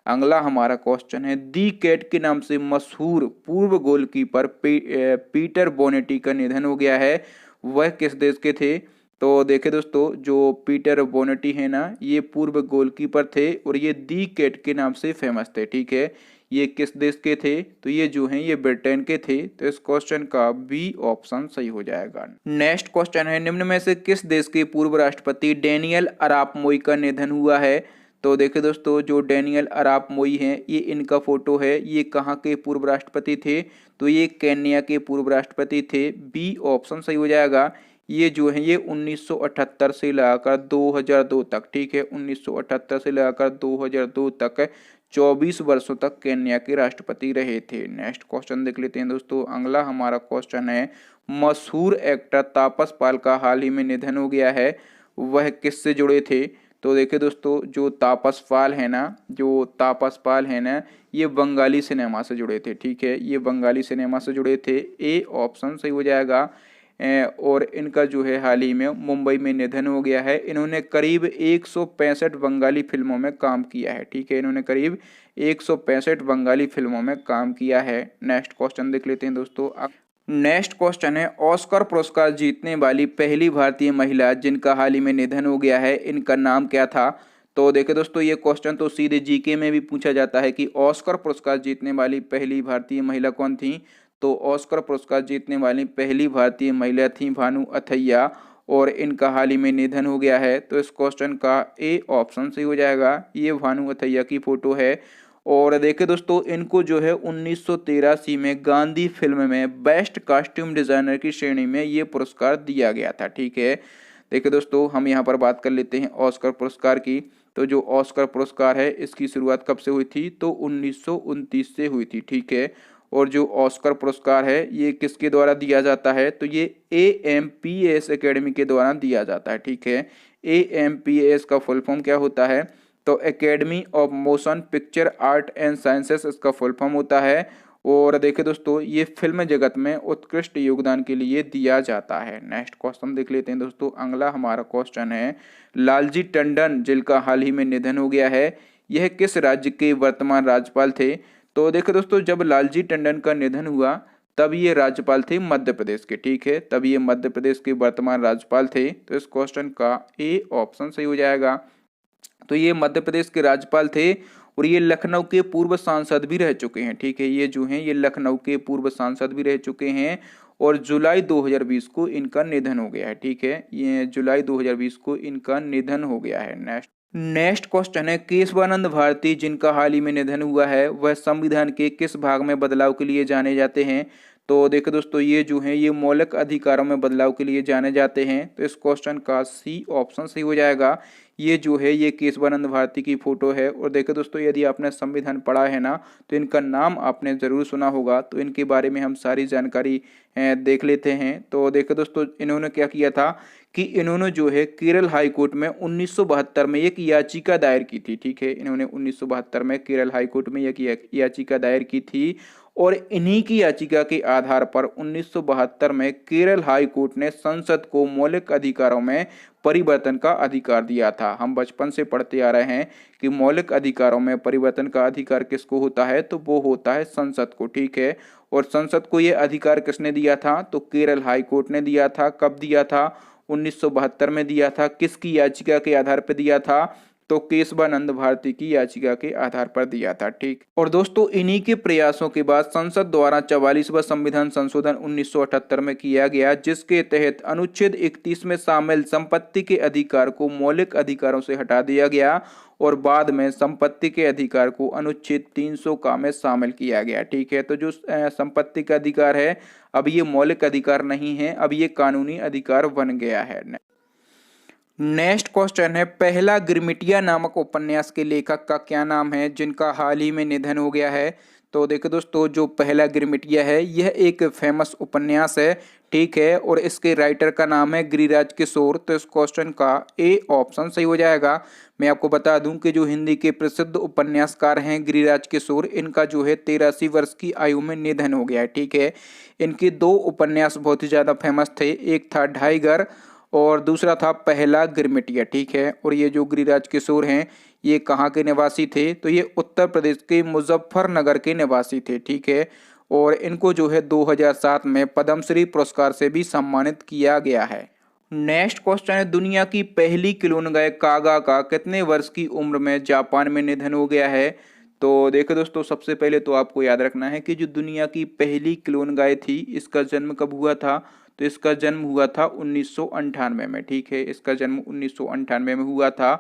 Speaker 1: अगला हमारा क्वेश्चन है, दी कैट के नाम से मशहूर पूर्व गोलकीपर पीटर बोनेटी का निधन हो गया है, वह किस देश के थे? तो देखे दोस्तों, जो पीटर बोनेटी है ना, ये पूर्व गोलकीपर थे, और ये दी कैट के नाम से फेमस थे, ठीक है। ये किस देश के थे? तो ये जो हैं, ये ब्रिटेन के थे। तो इस क्वेश्चन का बी ऑप्शन सही हो जाएगा। नेक्स्ट क्वेश्चन है, निम्न में से किस देश के पूर्व राष्ट्रपति डेनियल अराप मोई का निधन हुआ है? तो देखिए दोस्तों, जो डेनियल अराप मोई हैं, ये इनका फोटो है। ये कहाँ के पूर्व राष्ट्रपति थे? तो ये केन्या के पूर्व राष्ट्रपति थे। बी ऑप्शन सही हो जाएगा। ये जो है, ये 1978 से लगाकर 2002 तक, ठीक है, 1978 से लगाकर 2002 तक 24 वर्षों तक केन्या के राष्ट्रपति रहे थे। नेक्स्ट क्वेश्चन देख लेते हैं दोस्तों। अगला हमारा क्वेश्चन है, मशहूर एक्टर तापस पाल का हाल ही में निधन हो गया है, वह किससे जुड़े थे? तो देखिए दोस्तों, जो तापस पाल है ना, ये बंगाली सिनेमा से जुड़े थे, ठीक है। ये बंगाली सिनेमा से जुड़े थे। ए ऑप्शन सही हो जाएगा। और इनका जो है हाल ही में मुंबई में निधन हो गया है। इन्होंने करीब 165 बंगाली फिल्मों में काम किया है, ठीक है। इन्होंने करीब 165 बंगाली फिल्मों में काम किया है। नेक्स्ट क्वेश्चन देख लेते हैं दोस्तों। नेक्स्ट क्वेश्चन है, ऑस्कर पुरस्कार जीतने वाली पहली भारतीय महिला जिनका हाल ही में निधन हो गया है, इनका नाम क्या था। तो देखिए दोस्तों, ये क्वेश्चन तो सीधे जीके में भी पूछा जाता है कि ऑस्कर पुरस्कार जीतने वाली पहली भारतीय महिला कौन थी। तो ऑस्कर पुरस्कार जीतने वाली पहली भारतीय महिला थी भानु अथैया, और इनका हाल ही में निधन हो गया है। तो इस क्वेश्चन का ए ऑप्शन सही हो जाएगा। ये भानु अथैया की फोटो है। और देखिए दोस्तों, इनको जो है 1983 में गांधी फिल्म में बेस्ट कॉस्ट्यूम डिजाइनर की श्रेणी में ये पुरस्कार दिया गया था। ठीक है, देखिए दोस्तों, हम यहाँ पर बात कर लेते हैं ऑस्कर पुरस्कार की। तो जो ऑस्कर पुरस्कार है, इसकी शुरुआत कब से हुई थी, तो 1929 से हुई थी। ठीक है, और जो ऑस्कर पुरस्कार है ये किसके द्वारा दिया जाता है, तो ये AMPAS एकेडमी के द्वारा दिया जाता है। ठीक है, AMPAS का फुल फॉर्म क्या होता है, तो academy of motion picture art and sciences इसका फुल फॉर्म होता है। और देखिए दोस्तों, ये फिल्म जगत में उत्कृष्ट योगदान के लिए दिया जाता है। नेक्स्ट क्वेश्चन देख लेते हैं दोस्तों। अगला हमारा क्वेश्चन है, लालजी टंडन जिनका हाल ही में निधन हो गया है, यह किस राज्य के वर्तमान राज्यपाल थे। तो देखिए दोस्तों, जब लालजी टंडन का निधन हुआ तब ये राज्यपाल थे मध्य प्रदेश के। ठीक है, तब ये मध्य प्रदेश के वर्तमान राज्यपाल थे। तो इस क्वेश्चन का ए ऑप्शन सही हो जाएगा। तो ये मध्य प्रदेश के राज्यपाल थे, और ये लखनऊ के पूर्व सांसद भी रह चुके हैं। ठीक है, ये जो हैं ये लखनऊ के पूर्व सांसद भी रह चुके हैं, और जुलाई 2020 को इनका निधन हो गया है। ठीक है, ये जुलाई 2020 को इनका निधन हो गया है। नेक्स्ट क्वेश्चन है, केशवानंद भारती जिनका हाल ही में निधन हुआ है, वह संविधान के किस भाग में बदलाव के लिए जाने जाते हैं। तो देखो दोस्तों, ये जो है ये मौलिक अधिकारों में बदलाव के लिए जाने जाते हैं। तो इस क्वेश्चन का सी ऑप्शन सही हो जाएगा। ये जो है ये केशवानंद भारती की फोटो है। और देखो दोस्तों, यदि आपने संविधान पढ़ा है ना, तो इनका नाम आपने ज़रूर सुना होगा। तो इनके बारे में हम सारी जानकारी देख लेते हैं। तो देखो दोस्तों, इन्होंने क्या किया था कि इन्होंने जो है केरल हाई कोर्ट में 1972 में एक याचिका दायर की थी। ठीक है, इन्होंने 1972 में केरल हाई कोर्ट में एक याचिका दायर की थी, और इन्हीं की याचिका के आधार पर 1972 में केरल हाई कोर्ट ने संसद को मौलिक अधिकारों में परिवर्तन का अधिकार दिया था। हम बचपन से पढ़ते आ रहे हैं कि मौलिक अधिकारों में परिवर्तन का अधिकार किसको होता है, तो वो होता है संसद को। ठीक है, और संसद को ये अधिकार किसने दिया था, तो केरल हाई कोर्ट ने दिया था। कब दिया था, 1972 में दिया था। किसकी याचिका के आधार पर दिया था, तो केशवानंद भारती की याचिका के आधार पर दिया था। ठीक, और दोस्तों, इन्हीं के प्रयासों के बाद संसद द्वारा 44वां संविधान संशोधन 1978 में किया गया, जिसके तहत अनुच्छेद 31 में शामिल संपत्ति के अधिकार को मौलिक अधिकारों से हटा दिया गया, और बाद में संपत्ति के अधिकार को अनुच्छेद 300 का में शामिल किया गया। ठीक है, तो जो संपत्ति का अधिकार है, अब ये मौलिक अधिकार नहीं है, अब ये कानूनी अधिकार बन गया है। नेक्स्ट क्वेश्चन है, पहला गिरमिटिया नामक उपन्यास के लेखक का क्या नाम है जिनका हाल ही में निधन हो गया है। तो देखो दोस्तों, जो पहला गिरमिटिया है यह एक फेमस उपन्यास है। ठीक है, और इसके राइटर का नाम है गिरिराज किशोर। तो इस क्वेश्चन का ए ऑप्शन सही हो जाएगा। मैं आपको बता दूं कि जो हिंदी के प्रसिद्ध उपन्यासकार हैं गिरिराज किशोर, इनका जो है 83 वर्ष की आयु में निधन हो गया है। ठीक है, इनके दो उपन्यास बहुत ही ज़्यादा फेमस थे, एक था ढाई घर और दूसरा था पहला गिरमिटिया। ठीक है, और ये जो गिरिराज किशोर हैं ये कहाँ के निवासी थे, तो ये उत्तर प्रदेश के मुजफ्फरनगर के निवासी थे। ठीक है, और इनको जो है 2007 में पद्मश्री पुरस्कार से भी सम्मानित किया गया है। नेक्स्ट क्वेश्चन है, दुनिया की पहली क्लोन कागा का कितने वर्ष की उम्र में जापान में निधन हो गया है। तो देखो दोस्तों, सबसे पहले तो आपको याद रखना है कि जो दुनिया की पहली क्लोन गाय थी, इसका जन्म कब हुआ था, तो इसका जन्म हुआ था 1998 में। ठीक है, इसका जन्म 1998 में हुआ था,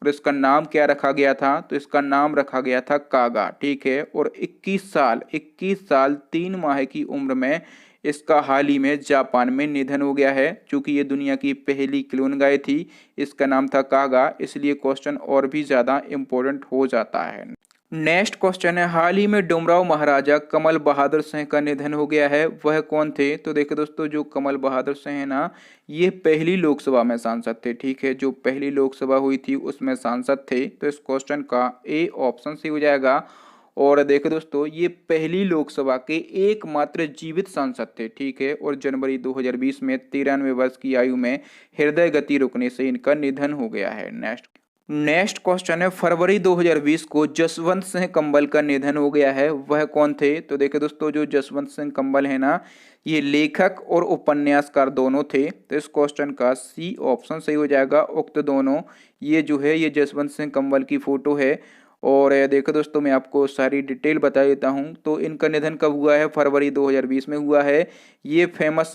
Speaker 1: और इसका नाम क्या रखा गया था, तो इसका नाम रखा गया था कागा। ठीक है, और 21 साल 3 माह की उम्र में इसका हाल ही में जापान में निधन हो गया है। चूंकि ये दुनिया की पहली क्लोन गाय थी, इसका नाम था कागा, इसलिए क्वेश्चन और भी ज़्यादा इम्पोर्टेंट हो जाता है। नेक्स्ट क्वेश्चन है, हाल ही में डुमरांव महाराजा कमल बहादुर सिंह का निधन हो गया है, वह कौन थे। तो देखो दोस्तों, जो कमल बहादुर सिंह है ना, ये पहली लोकसभा में सांसद थे। ठीक है, जो पहली लोकसभा हुई थी उसमें सांसद थे। तो इस क्वेश्चन का ए ऑप्शन सही हो जाएगा। और देखो दोस्तों, ये पहली लोकसभा के एकमात्र जीवित सांसद थे। ठीक है, और जनवरी 2020 में 93 वर्ष की आयु में हृदय गति रुकने से इनका निधन हो गया है। नेक्स्ट नेक्स्ट क्वेश्चन है, फरवरी 2020 को जसवंत सिंह कंबल का निधन हो गया है, वह कौन थे? तो देखिए दोस्तों, जो जसवंत सिंह कंबल है ना, ये लेखक और उपन्यासकार दोनों थे। तो इस क्वेश्चन का सी ऑप्शन सही हो जाएगा, उक्त दोनों। ये जो है ये जसवंत सिंह कंबल की फोटो है। और देखो दोस्तों, मैं आपको सारी डिटेल बता देता हूँ। तो इनका निधन कब हुआ है? फरवरी 2020 में हुआ है। ये फेमस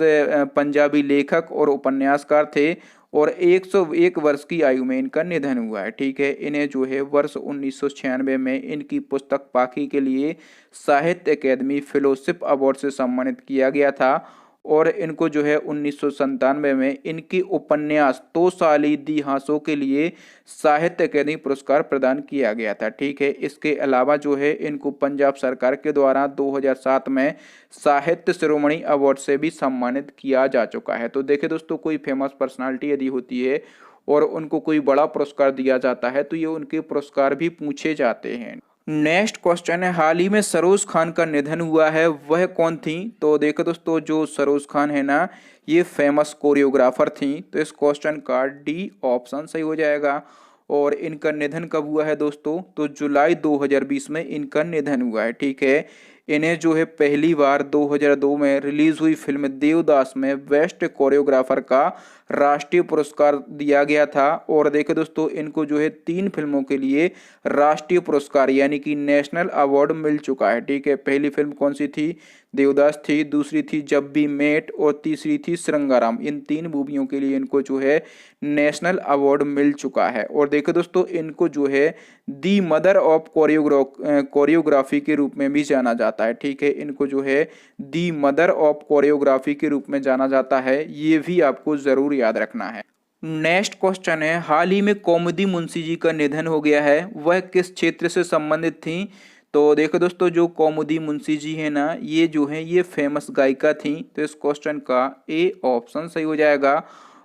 Speaker 1: पंजाबी लेखक और उपन्यासकार थे और 101 वर्ष की आयु में इनका निधन हुआ है। ठीक है, इन्हें जो है वर्ष 1996 में इनकी पुस्तक पाखी के लिए साहित्य अकेदमी फेलोशिप अवार्ड से सम्मानित किया गया था। और इनको जो है 1997 में इनकी उपन्यास तोसाली दी हाँसों के लिए साहित्य अकेदमी पुरस्कार प्रदान किया गया था। ठीक है, इसके अलावा जो है इनको पंजाब सरकार के द्वारा 2007 में साहित्य शिरोमणि अवार्ड से भी सम्मानित किया जा चुका है। तो देखिए दोस्तों, कोई फेमस पर्सनालिटी यदि होती है और उनको कोई बड़ा पुरस्कार दिया जाता है तो ये उनके पुरस्कार भी पूछे जाते हैं। नेक्स्ट क्वेश्चन है, हाल ही में सरोज खान का निधन हुआ है, वह कौन थी? तो देखो दोस्तों, जो सरोज खान है ना, ये फेमस कोरियोग्राफर थी। तो इस क्वेश्चन का डी ऑप्शन सही हो जाएगा। और इनका निधन कब हुआ है दोस्तों? तो जुलाई 2020 में इनका निधन हुआ है। ठीक है, इन्हें जो है पहली बार 2002 में रिलीज हुई फिल्म देवदास में बेस्ट कोरियोग्राफर का राष्ट्रीय पुरस्कार दिया गया था। और देखो दोस्तों, इनको जो है 3 फिल्मों के लिए राष्ट्रीय पुरस्कार यानी कि नेशनल अवार्ड मिल चुका है। ठीक है, पहली फिल्म कौन सी थी? देवदास थी, दूसरी थी जब भी मेट और तीसरी थी श्रृंगाराम। इन 3 मूवियों के लिए इनको जो है नेशनल अवार्ड मिल चुका है। और देखो दोस्तों, इनको जो है दी मदर ऑफ कोरियोग्राफी के रूप में भी जाना जाता है। ठीक है, इनको जो है दी मदर ऑफ कोरियोग्राफी के रूप में जाना जाता है, ये भी आपको जरूर याद रखना है। नेक्स्ट क्वेश्चन है, हाल ही में कौमुदी मुंशी जी का निधन हो गया है, वह किस क्षेत्र से संबंधित थी? तो देखो दोस्तों, जो कौमुदी मुंशी जी है ना, ये जो है ये फेमस गायिका थी। तो इस क्वेश्चन का ए ऑप्शन सही हो जाएगा।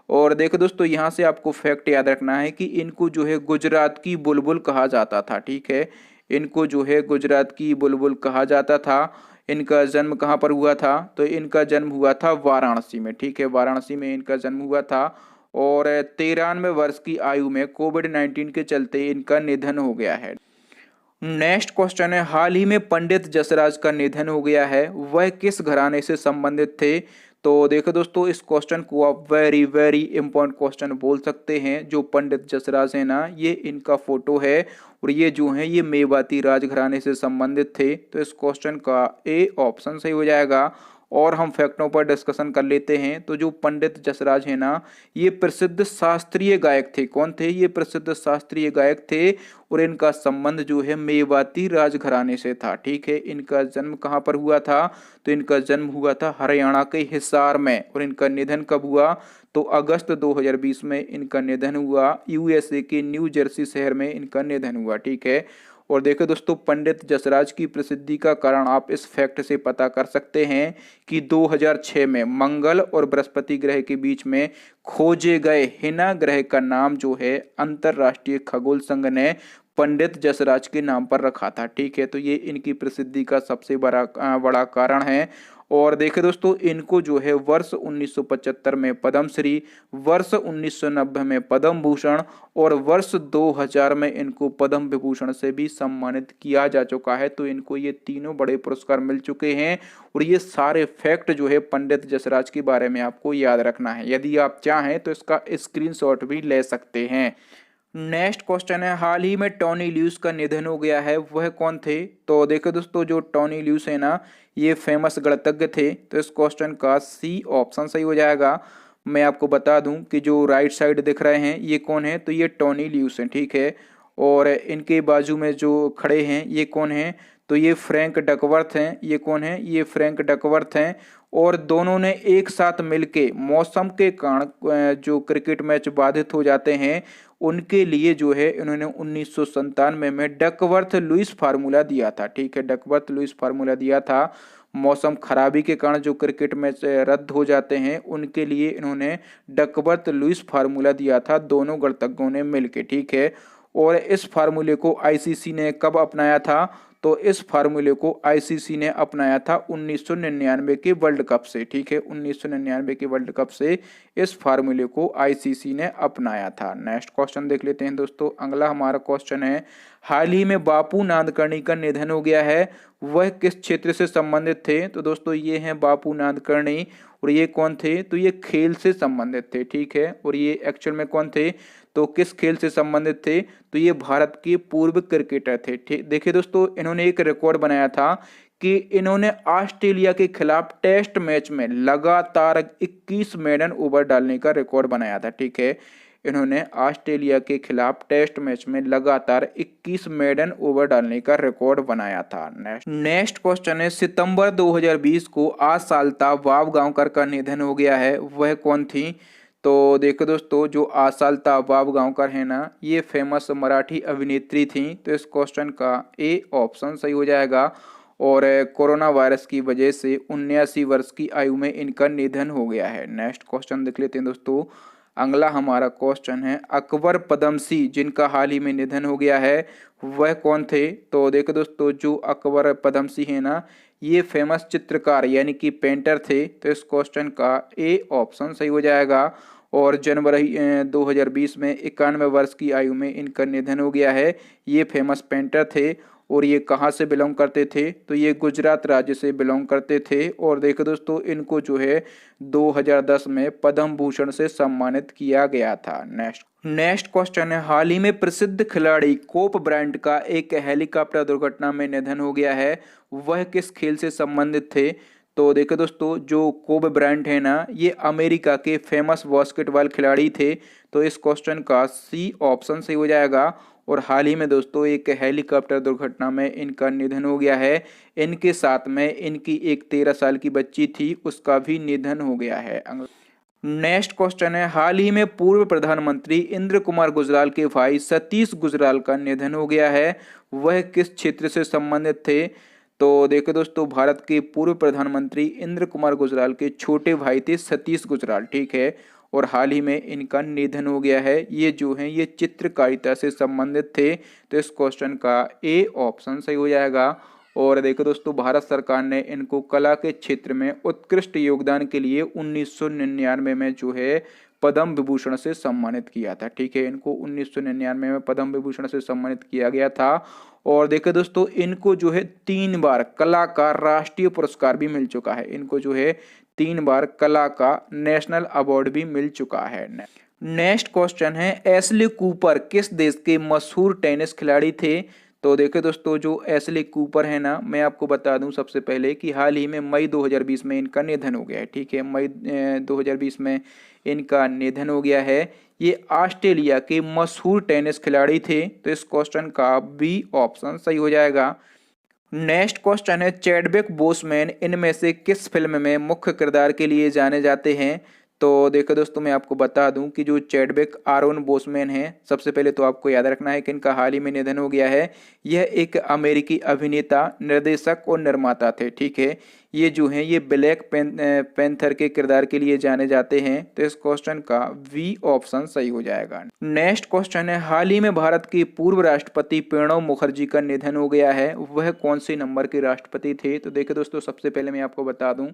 Speaker 1: और देखो दोस्तों, यहाँ से आपको फैक्ट याद रखना है कि इनको जो है गुजरात की बुलबुल कहा जाता था। ठीक है, इनको जो है गुजरात की बुलबुल कहा जाता था। इनका जन्म कहाँ पर हुआ था? तो इनका जन्म हुआ था वाराणसी में। ठीक है, वाराणसी में इनका जन्म हुआ था। और 93 वर्ष की आयु में कोविड-19 के चलते इनका निधन हो गया है। नेक्स्ट क्वेश्चन है, हाल ही में पंडित जसराज का निधन हो गया है, वह किस घराने से संबंधित थे? तो देखो दोस्तों, इस क्वेश्चन को आप वेरी वेरी इंपॉर्टेंट क्वेश्चन बोल सकते हैं। जो पंडित जसराज है ना, ये इनका फोटो है और ये जो है ये मेवाती राजघराने से संबंधित थे। तो इस क्वेश्चन का ए ऑप्शन सही हो जाएगा। और हम फैक्टों पर डिस्कशन कर लेते हैं। तो जो पंडित जसराज है ना, ये प्रसिद्ध शास्त्रीय गायक थे। कौन थे? ये प्रसिद्ध शास्त्रीय गायक थे और इनका संबंध जो है मेवाती राजघराने से था। ठीक है, इनका जन्म कहाँ पर हुआ था? तो इनका जन्म हुआ था हरियाणा के हिसार में। और इनका निधन कब हुआ? तो अगस्त 2020 में इनका निधन हुआ। यूएसए के न्यू जर्सी शहर में इनका निधन हुआ। ठीक है, और देखो दोस्तों, पंडित जसराज की प्रसिद्धि का कारण आप इस फैक्ट से पता कर सकते हैं कि 2006 में मंगल और बृहस्पति ग्रह के बीच में खोजे गए हिना ग्रह का नाम जो है अंतरराष्ट्रीय खगोल संघ ने पंडित जसराज के नाम पर रखा था। ठीक है, तो ये इनकी प्रसिद्धि का सबसे बड़ा कारण है। और देखिए दोस्तों, इनको जो है वर्ष 1975 में पद्मश्री, वर्ष 1990 में पद्म भूषण और वर्ष 2000 में इनको पद्म विभूषण से भी सम्मानित किया जा चुका है। तो इनको ये तीनों बड़े पुरस्कार मिल चुके हैं। और ये सारे फैक्ट जो है पंडित जसराज के बारे में आपको याद रखना है। यदि आप चाहें तो इसका स्क्रीनशॉट भी ले सकते हैं। नेक्स्ट क्वेश्चन है, हाल ही में टॉनी ल्यूस का निधन हो गया है, वह कौन थे? तो देखो दोस्तों, जो टॉनी ल्यूस है ना, ये फेमस गणितज्ञ थे। तो इस क्वेश्चन का सी ऑप्शन सही हो जाएगा। मैं आपको बता दूं कि जो राइट साइड दिख रहे हैं ये कौन है? तो ये टॉनी ल्यूस हैं। ठीक है, और इनके बाजू में जो खड़े हैं ये कौन हैं? तो ये फ्रैंक डकवर्थ हैं। ये कौन है? ये फ्रैंक डकवर्थ हैं। और दोनों ने एक साथ मिलके मौसम के कारण जो क्रिकेट मैच बाधित हो जाते हैं उनके लिए जो है इन्होंने 1997 में डकवर्थ लुईस फार्मूला दिया था। ठीक है, डकवर्थ लुईस फार्मूला दिया था। मौसम खराबी के कारण जो क्रिकेट मैच रद्द हो जाते हैं उनके लिए इन्होंने डकवर्थ लुईस फार्मूला दिया था, दोनों गणितज्ञों ने मिलके। ठीक है, और इस फार्मूले को आईसीसी ने कब अपनाया था? तो इस फार्मूले को आईसीसी ने अपनाया था 1999 के वर्ल्ड कप से। ठीक है, 1999 के वर्ल्ड कप से इस फार्मूले को आईसीसी ने अपनाया था। नेक्स्ट क्वेश्चन देख लेते हैं दोस्तों। अगला हमारा क्वेश्चन है, हाल ही में बापू नादकर्णी का निधन हो गया है, वह किस क्षेत्र से संबंधित थे? तो दोस्तों ये हैं बापू नादकर्णी, और ये कौन थे? तो ये खेल से संबंधित थे। ठीक है, और ये एक्चुअल में कौन थे? तो किस खेल से संबंधित थे? तो ये भारत के पूर्व क्रिकेटर थे। ठीक, देखिए दोस्तों, इन्होंने एक रिकॉर्ड बनाया था कि इन्होंने ऑस्ट्रेलिया के खिलाफ टेस्ट मैच में लगातार 21 मेडन ओवर डालने का रिकॉर्ड बनाया था। ठीक है, इन्होंने ऑस्ट्रेलिया के खिलाफ टेस्ट मैच में लगातार 21 मेडन ओवर डालने का रिकॉर्ड बनाया था। नेक्स्ट क्वेश्चन है, सितंबर 2020 को आशालता वाव गांवकर का निधन हो गया है, वह कौन थी? तो देखो दोस्तों, जो आशालता वाव गांवकर है ना, ये फेमस मराठी अभिनेत्री थी। तो इस क्वेश्चन का ए ऑप्शन सही हो जाएगा। और कोरोना वायरस की वजह से 79 वर्ष की आयु में इनका निधन हो गया है। नेक्स्ट क्वेश्चन देख लेते हैं दोस्तों। अगला हमारा क्वेश्चन है, अकबर पदमसी जिनका हाल ही में निधन हो गया है, वह कौन थे? तो देखो दोस्तों, जो अकबर पदमसी है ना, ये फेमस चित्रकार यानी कि पेंटर थे। तो इस क्वेश्चन का ए ऑप्शन सही हो जाएगा। और जनवरी 2020 में 91 वर्ष की आयु में इनका निधन हो गया है। ये फेमस पेंटर थे। और ये कहाँ से बिलोंग करते थे? तो ये गुजरात राज्य से बिलोंग करते थे। और देखो दोस्तों, इनको जो है 2010 में पद्म भूषण से सम्मानित किया गया था। नेक्स्ट क्वेश्चन है, हाल ही में प्रसिद्ध खिलाड़ी कोप ब्रायंट का एक हेलीकॉप्टर दुर्घटना में निधन हो गया है, वह किस खेल से संबंधित थे? तो देखो दोस्तों, जो कोब ब्रायंट है ना, ये अमेरिका के फेमस बास्केटबॉल खिलाड़ी थे। तो इस क्वेश्चन का सी ऑप्शन सही हो जाएगा। और हाल ही में दोस्तों एक हेलीकॉप्टर दुर्घटना में इनका निधन हो गया है। इनके साथ में इनकी एक 13 साल की बच्ची थी, उसका भी निधन हो गया है। नेक्स्ट क्वेश्चन है, हाल ही में पूर्व प्रधानमंत्री इंद्र कुमार गुजराल के भाई सतीश गुजराल का निधन हो गया है, वह किस क्षेत्र से संबंधित थे? तो देखो दोस्तों, भारत के पूर्व प्रधानमंत्री इंद्र कुमार गुजराल के छोटे भाई थे सतीश गुजराल। ठीक है, और हाल ही में इनका निधन हो गया है। ये जो हैं ये चित्रकारिता से संबंधित थे। तो इस क्वेश्चन का ए ऑप्शन सही हो जाएगा। और देखो दोस्तों, भारत सरकार ने इनको कला के क्षेत्र में उत्कृष्ट योगदान के लिए 1999 में जो है पद्म विभूषण से सम्मानित किया था। ठीक है, इनको 1999 में पद्म विभूषण से सम्मानित किया गया था। और देखो दोस्तों, इनको जो है 3 बार कला का राष्ट्रीय पुरस्कार भी मिल चुका है। इनको जो है 3 बार कला का नेशनल अवार्ड भी मिल चुका है। नेक्स्ट क्वेश्चन है, एशले कूपर किस देश के मशहूर टेनिस खिलाड़ी थे? तो देखो दोस्तों, जो एशले कूपर है ना, मैं आपको बता दूं सबसे पहले कि हाल ही में मई 2020 में इनका निधन हो गया है। ठीक है, मई 2020 में इनका निधन हो गया है। ये ऑस्ट्रेलिया के मशहूर टेनिस खिलाड़ी थे। तो इस क्वेश्चन का बी ऑप्शन सही हो जाएगा। नेक्स्ट क्वेश्चन है, चैडविक बोसमैन इनमें से किस फिल्म में मुख्य किरदार के लिए जाने जाते हैं? तो देखो दोस्तों, मैं आपको बता दूं कि जो चैडविक आरोन बोसमैन हैं, सबसे पहले तो आपको याद रखना है कि इनका हाल ही में निधन हो गया है। यह एक अमेरिकी अभिनेता, निर्देशक और निर्माता थे। ठीक है, ये जो हैं ये ब्लैक पैंथर के किरदार के लिए जाने जाते हैं। तो इस क्वेश्चन का वी ऑप्शन सही हो जाएगा। नेक्स्ट क्वेश्चन है, हाल ही में भारत के पूर्व राष्ट्रपति प्रणब मुखर्जी का निधन हो गया है, वह कौन से नंबर के राष्ट्रपति थे? तो देखिए दोस्तों, सबसे पहले मैं आपको बता दूं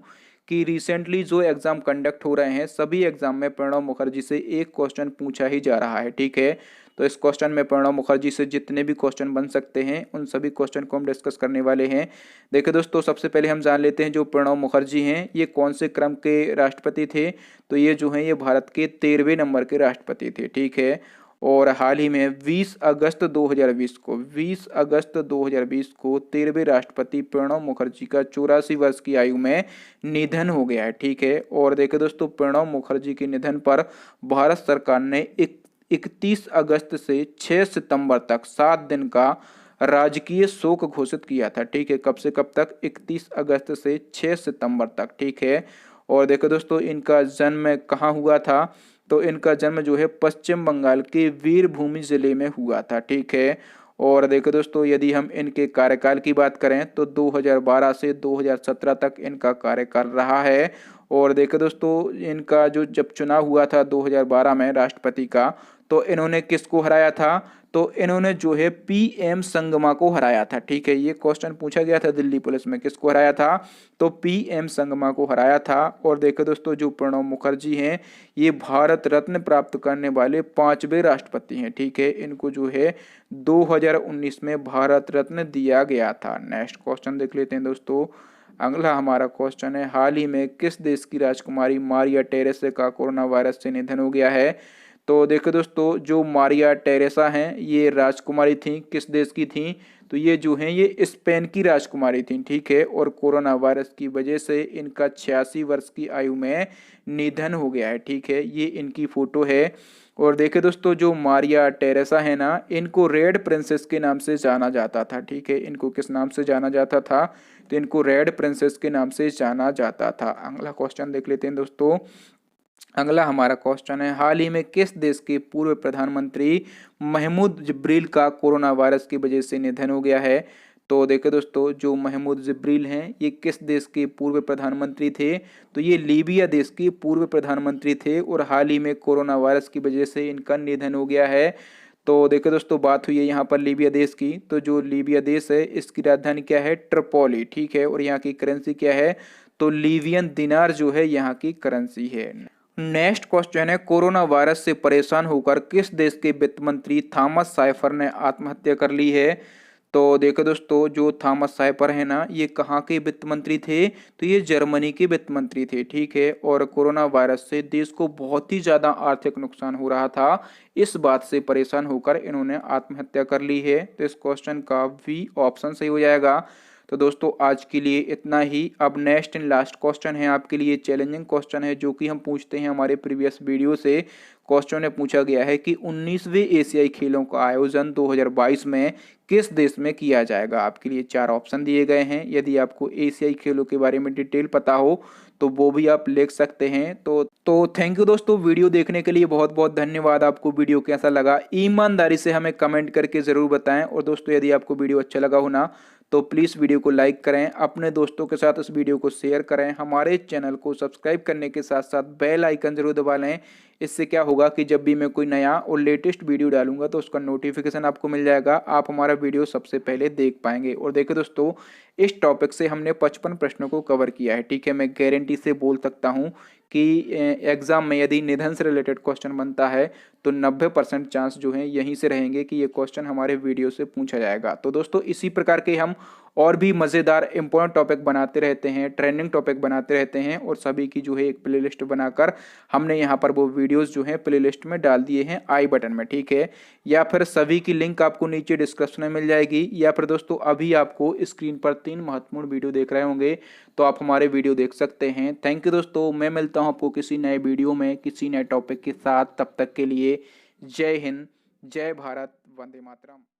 Speaker 1: कि रिसेंटली जो एग्जाम कंडक्ट हो रहे हैं, सभी एग्जाम में प्रणब मुखर्जी से एक क्वेश्चन पूछा ही जा रहा है। ठीक है, तो इस क्वेश्चन में प्रणब मुखर्जी से जितने भी क्वेश्चन बन सकते हैं, उन सभी क्वेश्चन को हम डिस्कस करने वाले हैं। देखिए दोस्तों, सबसे पहले हम जान लेते हैं जो प्रणब मुखर्जी हैं ये कौन से क्रम के राष्ट्रपति थे। तो ये जो हैं ये भारत के 13वें नंबर के राष्ट्रपति थे। ठीक है, और हाल ही में 20 अगस्त 2020 को 13वें राष्ट्रपति प्रणब मुखर्जी का 84 वर्ष की आयु में निधन हो गया है। ठीक है, और देखिए दोस्तों, प्रणब मुखर्जी के निधन पर भारत सरकार ने 31 अगस्त से 6 सितंबर तक 7 दिन का राजकीय शोक घोषित किया था। ठीक है, कब से कब तक? 31 अगस्त से 6 सितंबर तक। ठीक है, और देखो दोस्तों, इनका जन्म कहाँ हुआ था? तो इनका जन्म जो है पश्चिम बंगाल के वीरभूमि जिले में हुआ था। ठीक है, और देखो दोस्तों, यदि हम इनके कार्यकाल की बात करें तो 2012 से 2017 तक इनका कार्यकाल रहा है। और देखो दोस्तों, इनका जो जब चुनाव हुआ था 2012 में राष्ट्रपति का, तो इन्होंने किसको हराया था? तो इन्होंने जो है पीएम संगमा को हराया था। ठीक है, ये क्वेश्चन पूछा गया था दिल्ली पुलिस में, किसको हराया था? तो पीएम संगमा को हराया था। और देखो दोस्तों, जो प्रणब मुखर्जी हैं, ये भारत रत्न प्राप्त करने वाले 5वें राष्ट्रपति हैं। ठीक है, इनको जो है 2019 में भारत रत्न दिया गया था। नेक्स्ट क्वेश्चन देख लेते हैं दोस्तों। अगला हमारा क्वेश्चन है, हाल ही में किस देश की राजकुमारी मारिया टेरेसा का कोरोना वायरस से निधन हो गया है? तो देखो दोस्तों, जो मारिया टेरेसा हैं, ये राजकुमारी थी, किस देश की थी? तो ये जो हैं, ये स्पेन की राजकुमारी थी। ठीक है, और कोरोना वायरस की वजह से इनका 86 वर्ष की आयु में निधन हो गया है। ठीक है, ये इनकी फोटो है। और देखे दोस्तों, जो मारिया टेरेसा है ना, इनको रेड प्रिंसेस के नाम से जाना जाता था। ठीक है, इनको किस नाम से जाना जाता था? तो इनको रेड प्रिंसेस के नाम से जाना जाता था। अगला क्वेश्चन देख लेते हैं दोस्तों। अगला हमारा क्वेश्चन है, हाल ही में किस देश के पूर्व प्रधानमंत्री महमूद जिब्रील का कोरोना वायरस की वजह से निधन हो गया है? तो देखो दोस्तों, जो महमूद जिब्रील हैं, ये किस देश के पूर्व प्रधानमंत्री थे? तो ये लीबिया देश के पूर्व प्रधानमंत्री थे और हाल ही में कोरोना वायरस की वजह से इनका निधन हो गया है। तो देखो दोस्तों, बात हुई है यहाँ पर लीबिया देश की। तो जो लीबिया देश है, इसकी राजधानी क्या है? ट्रिपोली। ठीक है, और यहाँ की करेंसी क्या है? तो लीबियन दिनार जो है यहाँ की करेंसी है। नेक्स्ट क्वेश्चन है, कोरोना वायरस से परेशान होकर किस देश के वित्त मंत्री थॉमस साइफर ने आत्महत्या कर ली है? तो देखो दोस्तों, जो थॉमस साइफर है ना, ये कहाँ के वित्त मंत्री थे? तो ये जर्मनी के वित्त मंत्री थे। ठीक है, और कोरोना वायरस से देश को बहुत ही ज़्यादा आर्थिक नुकसान हो रहा था। इस बात से परेशान होकर इन्होंने आत्महत्या कर ली है। तो इस क्वेश्चन का भी ऑप्शन सही हो जाएगा। तो दोस्तों, आज के लिए इतना ही। अब नेक्स्ट एंड लास्ट क्वेश्चन है आपके लिए, चैलेंजिंग क्वेश्चन है, जो कि हम पूछते हैं हमारे प्रीवियस वीडियो से। क्वेश्चन में पूछा गया है कि 19वें एशियाई खेलों का आयोजन 2022 में किस देश में किया जाएगा? आपके लिए 4 ऑप्शन दिए गए हैं। यदि आपको एशियाई खेलों के बारे में डिटेल पता हो तो वो भी आप लिख सकते हैं। तो थैंक यू दोस्तों, वीडियो देखने के लिए बहुत बहुत धन्यवाद। आपको वीडियो कैसा लगा ईमानदारी से हमें कमेंट करके ज़रूर बताएं। और दोस्तों, यदि आपको वीडियो अच्छा लगा हो ना, तो प्लीज़ वीडियो को लाइक करें, अपने दोस्तों के साथ इस वीडियो को शेयर करें, हमारे चैनल को सब्सक्राइब करने के साथ साथ बेल आइकन जरूर दबा लें। इससे क्या होगा कि जब भी मैं कोई नया और लेटेस्ट वीडियो डालूंगा तो उसका नोटिफिकेशन आपको मिल जाएगा, आप हमारा वीडियो सबसे पहले देख पाएंगे। और देखो दोस्तों, इस टॉपिक से हमने 55 प्रश्नों को कवर किया है। ठीक है, मैं गारंटी से बोल सकता हूँ कि एग्जाम में यदि निधन से रिलेटेड क्वेश्चन बनता है तो 90% चांस जो है यहीं से रहेंगे कि ये क्वेश्चन हमारे वीडियो से पूछा जाएगा। तो दोस्तों, इसी प्रकार के हम और भी मज़ेदार इंपॉर्टेंट टॉपिक बनाते रहते हैं, ट्रेंडिंग टॉपिक बनाते रहते हैं, और सभी की जो है एक प्लेलिस्ट बनाकर हमने यहाँ पर वो वीडियोस जो हैं प्लेलिस्ट में डाल दिए हैं आई बटन में। ठीक है, या फिर सभी की लिंक आपको नीचे डिस्क्रिप्शन में मिल जाएगी, या फिर दोस्तों अभी आपको स्क्रीन पर 3 महत्वपूर्ण वीडियो देख रहे होंगे तो आप हमारे वीडियो देख सकते हैं। थैंक यू दोस्तों, मैं मिलता हूँ आपको किसी नए वीडियो में किसी नए टॉपिक के साथ। तब तक के लिए जय हिंद, जय भारत, वंदे मातरम।